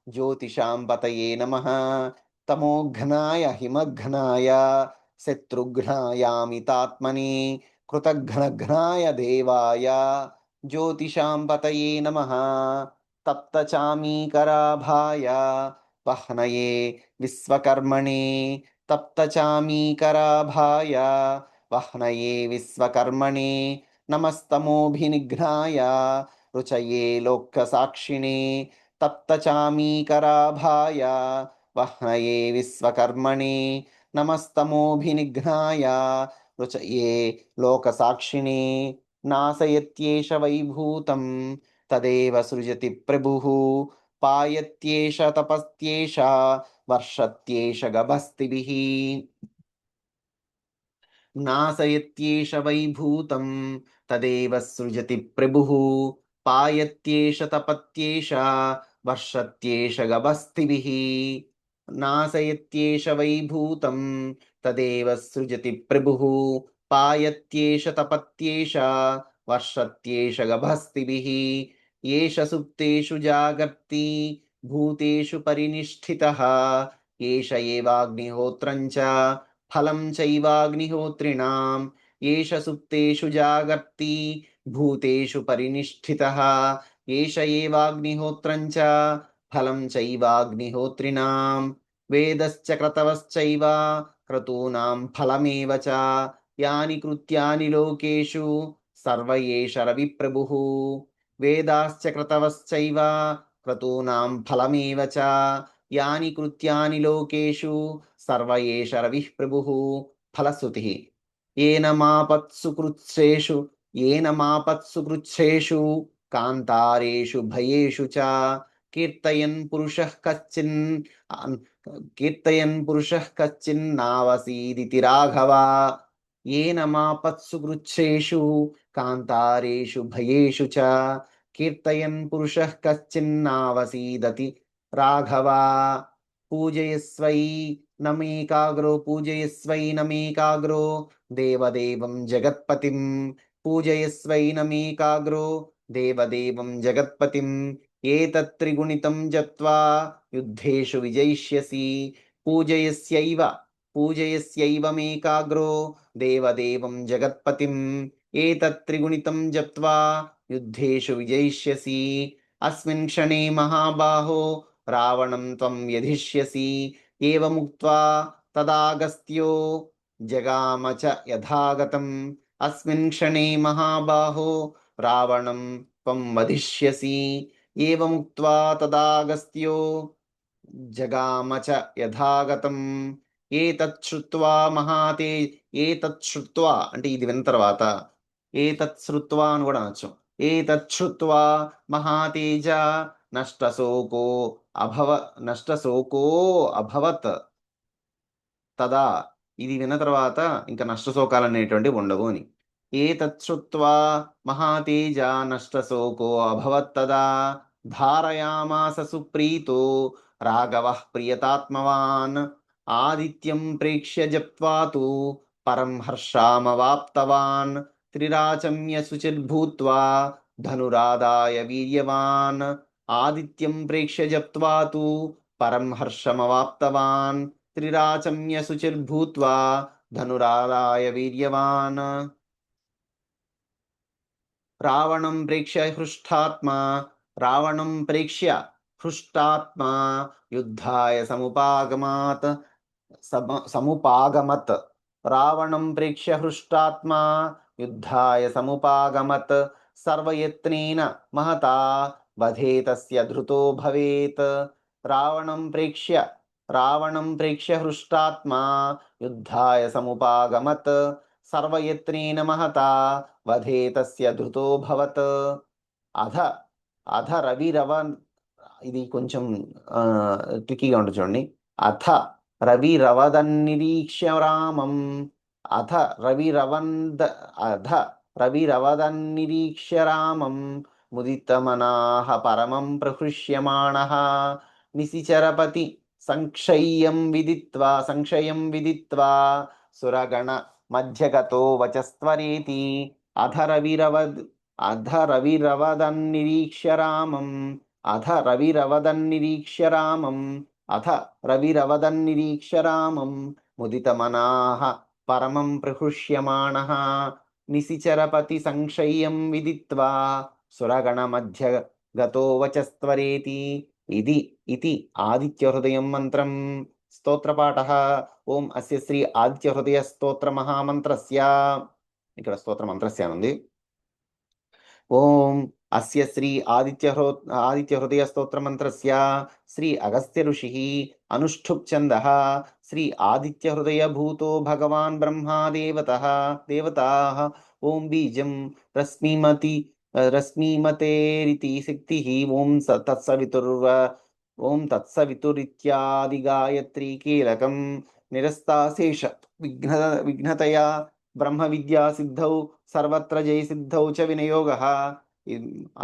జ్యోతిషాం పతయే నమః. తమోఘ్నాయ హిమఘ్నాయ శత్రుఘ్నాయామితాత్మనే కృతఘ్నఘ్నాయ దేవాయ జ్యోతిషాం పతయే నమః. తప్తచామీకరాభాయ వహ్నయే విశ్వకర్మణే తప్తచామీకరాభాయ వహ్నయే విశ్వకర్మణే నమస్తమోభినిఘ్నాయ రుచయే లోకసాక్షిణే తప్తచామీకరాభాయ వహ్నయే విశ్వకర్మణే నమస్తమోభినిఘ్నాయ రుచయే లోకసాక్షిణే నాశయత్యేష వైభూతం తదేవ సృజతి ప్రభుః పాయత్యేష తపస్త్యేష వర్షత్యేష గభస్తిభిః నాశయత్యేష వైభూతం తదేవ సృజతి ప్రభుః పాయత్యేష తపత్యేష వర్షత్యేష గభస్తిభిః నాశయత్యేష వైభూతం తదేవ సృజతి ప్రభుః పాయత్యేష తపత్యేష వర్షత్యేష గభస్తిభిః ఏష సుప్తేషు జాగర్తి భూతేషు పరినిష్ఠితః ఏష ఏవాగ్నిహోత్రం చ ఫలం చైవాగ్నిహోత్రిణాం ఏష సుప్తేషు జాగర్తి భూతేషు పరినిష్ఠితః ఏష ఏవాగ్నిహోత్రం చ ఫలం చైవాగ్నిహోత్రిణాం వేదశ్చ క్రతవశ్చైవ క్రతూనాం ఫలమేవ చ యాని కృత్యాని లోకేషు సర్వ ఏష రవిప్రభుః వేదాశ్చ క్రతవశ్చైవ క్రతూనాం ఫలమేవ చ యాని కృత్యాని లోకేషు సర్వ ఏష రవిః ప్రభుః ఫలశ్రుతిః ఏన మాపత్సు కృచ్ఛ్రేషు కాంతారేషు భయేషు చ కీర్తయన్ పురుషః కశ్చిన్నావసీదితి రాఘవ ఏన మాపత్సు కృచ్ఛ్రేషు కాంతారేషు భయేషు చ కీర్తయన్ పురుషః కశ్చిన్నావసీదతి రాఘవ పూజయస్వై నమేకాగ్రో దేవదేవం జగత్పతిం పూజయస్వై నమేకాగ్రో దేవదేవం జగత్పతిం ఏతత్త్రిగుణితం జప్త్వా యుద్ధేషు విజయిష్యసి పూజయస్యైవమేకాగ్రో దేవదేవం జగత్పతిం ఏతత్త్రిగుణితం జప్త్వా యుద్ధేషు విజయిష్యసి అస్మిన్ క్షణే మహాబాహో రావణం త్వం యధిష్యసి ఏవముక్త్వా తదాగస్త్యో జగామ చ యథాగతం అస్మిన్ క్షణే మహాబాహో రావణం త్వం వధిష్యసి ఏవముక్త్వా తదాగస్త్యో జగామ చ యథాగతం ఏతచ్చుత్వా అంటే ఇది విన్న తర్వాత ఏతత్శ్రుత్వా అని కూడా అనొచ్చు ఏతచ్చుత్వా మహాతేజ నష్టశోకో అభవత్ తదా ఇది విన్న తర్వాత ఇంకా నష్టశోకాలు అనేటువంటివి ఉండవు అని ఏతచ్చుత్వా మహాతేజ నష్టశోకో అభవత్ తదా ధారయామాస సుప్రీతో రాఘవః ప్రియతాత్మవాన్ ఆదిత్యం ప్రేక్ష్య జప్త్వా తు పరం హర్షామవాప్తవాన్ త్రిరాచమ్య శుచిర్భూత్వా ధనురాదాయ వీర్యవాన్ ఆదిత్యం ప్రేక్ష్య జప్త్వా తు పరం హర్షమవాప్తవాన్ త్రిరాచమ్య శుచిర్భూత్వా ధనురాదాయ వీర్యవాన్ రావణం ప్రేక్ష్య హృష్టాత్మా యుద్ధాయ సముపాగమత్ రావణం ప్రేక్ష్య హృష్టాత్మా యుద్ధాయ సముపాగమత్ సర్వయత్నేన మహతా వధే తస్య ధృతో భవేత్ రావణం ప్రేక్ష్య హృష్టాత్మా యుద్ధాయ సముపాగమత్ సర్వయత్నేన మహతా వధే తస్య ధృతో భవత్ అధ రవిరవ ఇది కొంచెం ట్రికీగా ఉంటుంది చూడండి అథ రవిరవదన్నిరీక్ష్య రామం ముదితమనాః పరమం ప్రహృష్యమాణః నిశిచరపతి సంక్షయం విదిత్వా సురగణ మధ్యగతో వచస్త్వరేతి అధ రవిరవదన్నిరీక్ష్య రామం ముదితమనాః పరమం ప్రహృష్యమాణః నిశిచరపతి సంక్షయం విదిత్వా సురగణ మధ్యగతో వచస్త్వరేతి ఇది ఆదిత్యహృదయం మంత్రం స్తోత్రపాఠః ఓం అస్య శ్రీ ఆదిత్యహృదయ స్తోత్ర మహామంత్రస్య ఇక్కడ స్తోత్ర మంత్రస్య ఉంది ఓం అస్య శ్రీ ఆదిత్యహృదయ స్తోత్ర మంత్రస్య శ్రీ అగస్త్య ఋషిః అనుష్ఠుప్ ఛందః శ్రీ ఆదిత్యహృదయ భూతో భగవాన్ బ్రహ్మా దేవతాః ఓం బీజం రశ్మిమతి రశ్మిమతేరితి శక్తి ఓం ఓం తత్సవితురిత్యాది గాయత్రీ కీలకం నిరస్తాశేష విఘ్న విఘ్నతయా బ్రహ్మ విద్యా సిద్ధౌ సర్వత్ర జయ సిద్ధౌ చ వినియోగ.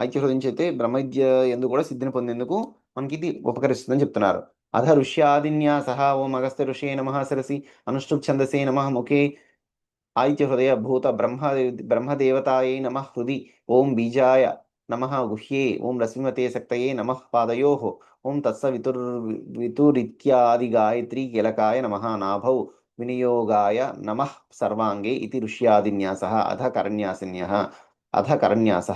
ఐక్య అయితే బ్రహ్మ విద్య ఎందు కూడా సిద్ధిని పొందేందుకు మనకి ఇది ఉపకరిస్తుందని చెప్తున్నారు. అధ ఋష్యాదిన్యాస ఓం అగస్త్య ఋషే నమ శిరసి అనుష్ఠుప్ ఛందసే నమ ముఖే ఆదిత్య హృదయ భూత బ్రహ్మదేవతాయై నమ హృది ఓం బీజాయ నమ గుహ్యే ఓం రశ్మిమతే శక్తయే నమ పాదయో ఓం వితురిత్యాది గాయత్రీ కీలకాయ నమ నాభౌ వినియోగాయ నమ సర్వాంగే ఇది ఋష్యాదిన్యాస అధ కరన్యాస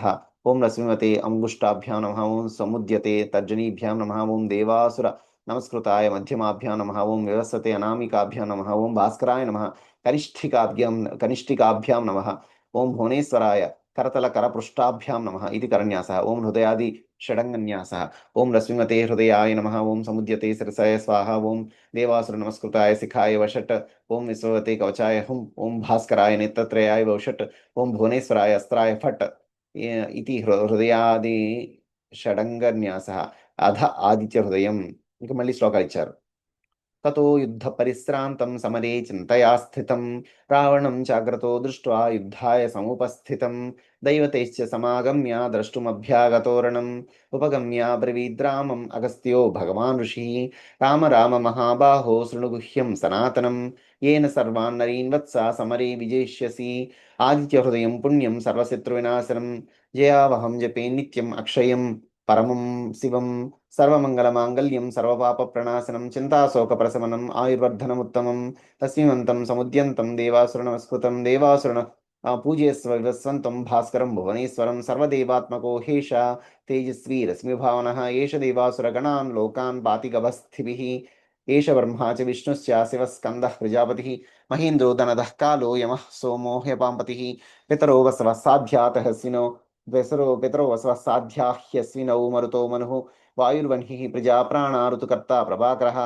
ఓం రశ్మిమతే అంగుష్టాభ్యాం నమ ఓం సముద్యతే తర్జనీభ్యాం నమ ఓం దేవాసుర నమస్కృతాయ మధ్యమాభ్యాం నమ ఓం వ్యవస్థతే అనామికాభ్యాం నమ ఓం భాస్కరాయ నమ కనిష్ఠికాభ్యాం నమ ఓం భువనేశ్వరాయ కరతల కరపృష్టాభ్యాం నమ ఇది కరన్యాస. ఓం హృదయాది షడంగన్యాస ఓం రశ్మిమతే హృదయాయ నమ ఓం సముద్యతే శిరసాయ స్వాహ ఓం దేవాసుర నమస్కృతాయ శిఖాయ వషట్ ఓం విశ్వవతే కవచాయ హుం ఓం భాస్కరాయ నేత్రత్రయాయ వషట్ ఓం భువనేశ్వరాయ అస్త్రాయ ఫట్ ఇది హృదయాది షడంగన్యాస. అధ ఆదిత్య హృదయం. ఇంకా మళ్ళీ శ్లోకాలు ఇచ్చారు. తతో యుద్ధ పరిశ్రాంతం సమరే చింతయా స్థితం రావణం చాగ్రతో దృష్ట్వా యుద్ధాయ సముపస్థితం దైవతైశ్చ సమాగమ్య ద్రష్టుమభ్యాగతోరణం ఉపగమ్య బ్రవీద్రామం అగస్త్యో భగవాన్ ఋషి రామ రామ మహాబాహో శృణుగుహ్యం సనాతనం ఏన సర్వాన్ నరీన్ వత్స సమరే విజయిష్యసి. ఆదిత్య హృదయం పుణ్యం సర్వశత్రువినాశనం జయావహం జపే నిత్యం అక్షయం పరమం శివం సర్వమంగళమాంగళ్యం సర్వపాప ప్రణాశనం చింతాశోకప్రశమనం ఆయుర్వర్ధనముత్తమం తస్మిమంతం సముద్యంతం దేవాసుర నమస్కృతం దేవాసురణ పూజయస్వ వివస్వంతం భాస్కరం భువనేశ్వరం సర్వదేవాత్మకో హేష తేజస్వీ రశ్మిభావనః ఏష దేవాసురగణాన్ లోకాన్ పాతిగభస్థిభిః ఏష బ్రహ్మా చ విష్ణుశ్చ శివः స్కందः ప్రజాపతిः మహేంద్రో ధనదః కాలో యమः సోమో హ్యపాంపతిः పితరో వసవः సాధ్యాతः పితరో వసవः సాధ్యాహ్యస్వినౌ మరుతో మనుః వాయుర్వన్హిః ప్రజా ప్రాణా ఋతుకర్తా ప్రభాకరः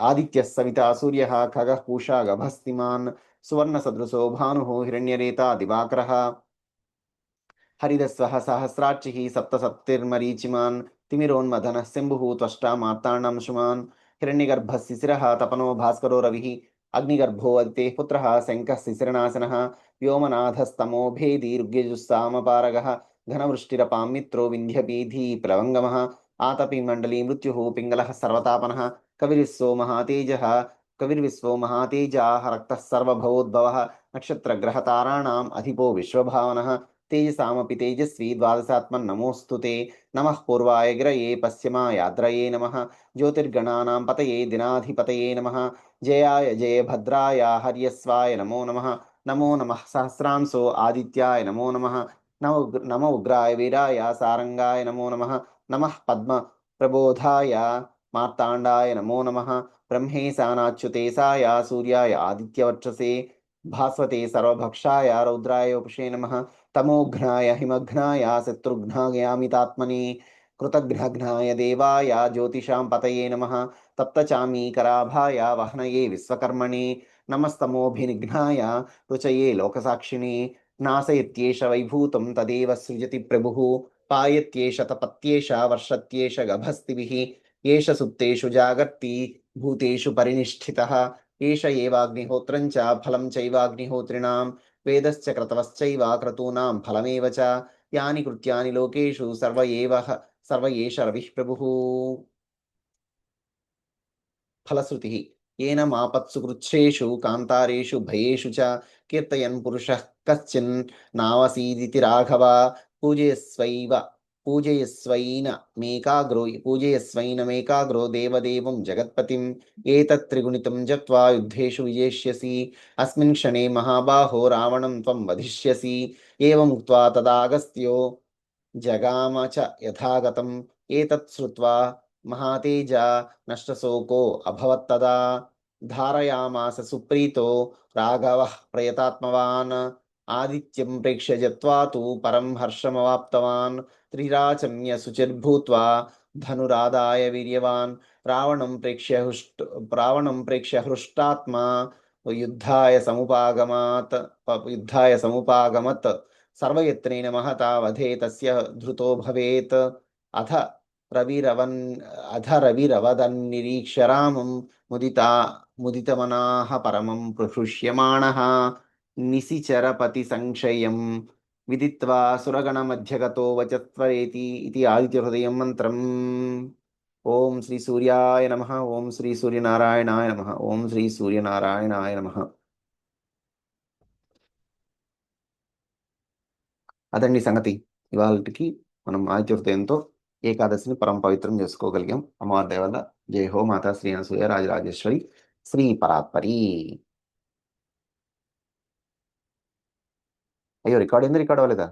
ఆదిత్యः సవితా సూర్యः ఖగः పూషా గభస్తిమాన్ సువర్ణసదృశో భానుః హిరణ్యరేతా దివాకరः హరిదస్వః సహస్రాక్షిः సప్తసప్తిర్మరీచిమాన్ తిమిరోన్మదనः శంభుః త్వష్టా మార్తాండాంశుమాన్ హిరణ్యగర్భः శిశిరः తపనో భాస్కరో రవిः అగ్నిగర్భో అదితేః పుత్రः శంఖः శిశిరనాశనः వ్యోమనాథస్తమో భేదీ ఋగ్యజుస్సామపారగः ఘనవృష్టిరపాం మిత్రో వింధ్యపీధీ ప్లవంగమः ఆతపి మండలీ మృత్యుః పింగళः సర్వతాపనः కవిర్విశ్వో మహాతేజాః రక్తः సర్వభవోద్భవः నక్షత్రగ్రహతారాణాం అధిపో విశ్వభావనः తేజసామపి తేజస్వీ ద్వాదశాత్మన్నమోऽస్తు తే నమః పూర్వాయ గిరయే పశ్చిమాయాద్రయే నమః జ్యోతిర్గణానాం పతయే దినాధిపతయే నమః జయాయ జయభద్రాయ హర్యస్వాయ నమో నమః నమో నమః సహస్రాంశో ఆదిత్యాయ నమో నమః నమ ఉగ్రాయ వీరాయ సారంగాయ నమో నమః నమః పద్మ ప్రబోధాయ మార్తాండాయ నమో నమః బ్రహ్మేశానాచ్యుతేశాయ సూర్యాయ ఆదిత్యవర్చసే భాస్వతే సర్వభక్షాయ రౌద్రాయ ఉపషే నమః తమోఘ్నాయ హిమఘ్నాయ శత్రుఘ్నాయామితాత్మని కృతఘ్నఘ్నాయ దేవాయ జ్యోతిషాం పతయే నమః తప్తచామీకరాభాయ వహ్నయే విశ్వకర్మణి నమస్తమోభినిఘ్నాయ రుచయే లోకసాక్షిణి నాశయత్యేష వైభూతం తదేవ సృజతి ప్రభుః పాయత్యేష తపత్యేష వర్షత్యేష గభస్తిభిః ఏష సుప్తేషు జాగర్తి భూతేషు పరినిష్ఠితః ఏష ఏవాగ్నిహోత్రం చ ఫలం చైవాగ్నిహోత్రిణాం వేదశ్చ క్రతవశ్చైవ క్రతూనాం ఫలమేవ చ యాని కృత్యాని లోకేషు సర్వ ఏష రవిః ప్రభుః. ఫలశ్రుతిః ఏన మాపత్సు కృచ్ఛ్రేషు కాంతారేషు భయేషు చ కీర్తయన్ పురుషః కశ్చిన్ నావసీదితి రాఘవ పూజయస్వైనమేకాగ్రో దేవదేవం జగత్పతిం ఏతత్త్రిగుణితం జప్త్వా యుద్ధేషు విజేష్యసి అస్మిన్ క్షణే మహాబాహో రావణం త్వం వధిష్యసి ఏవముక్త్వా తదాగస్త్యో జగామ చ యథాగతం ఏతత్ శ్రుత్వా మహాతేజ నష్టశోకో అభవత్తదా ధారయామాస సుప్రీతో రాఘవః ప్రయతాత్మవాన్ ఆదిత్యం ప్రేక్ష్య జత్వా తు పరం హర్షమవాప్తవాన్ త్రిరాచమ్య శుచిర్భూత్వా ధనురాదాయ వీర్యవాన్ రావణం ప్రేక్ష్య హృష్టాత్మా యుద్ధాయ సముపాగమాత్ యుద్ధాయ సముపాగమత్ సర్వయత్నేన మహతా వధే తస్య ధృతో భవేత్ అథ రవిరవన్ అథ రవిరవదన్నిరీక్ష్య రామం ముదితా ముదితమనాః పరమం ప్రహృష్యమాణः నిశిచరపతి సంశయం విదిత్వా సురగణమధ్యగతో వచత్వరేతి ఇది ఆదిత్యహృదయం మంత్రం. ఓం శ్రీ సూర్యాయ నమ. ఓం శ్రీ సూర్యనారాయణాయ నమ. ఓం శ్రీ సూర్యనారాయణాయ నమ. అదండి సంగతి. ఇవాళకి మనం ఆదిత్య హృదయంతో ఏకాదశిని పరమ పవిత్రం చేసుకోగలిగాం. అమ్మవారి దయ వల్ల. జై హో మాతా శ్రీ అనసూయ రాజరాజేశ్వరి శ్రీ పరాత్పరి. అయ్యో, రికార్డ్ అవ్వలేదా?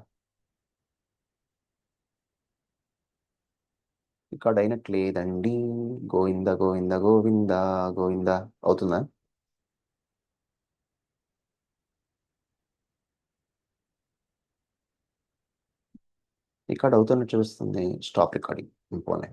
రికార్డ్ అయినట్లేదండి. గోవింద గోవింద గోవింద గోవింద. అవుతుందా? రికార్డ్ అవుతున్నట్టు చూపిస్తుంది. Stop recording. పోలే.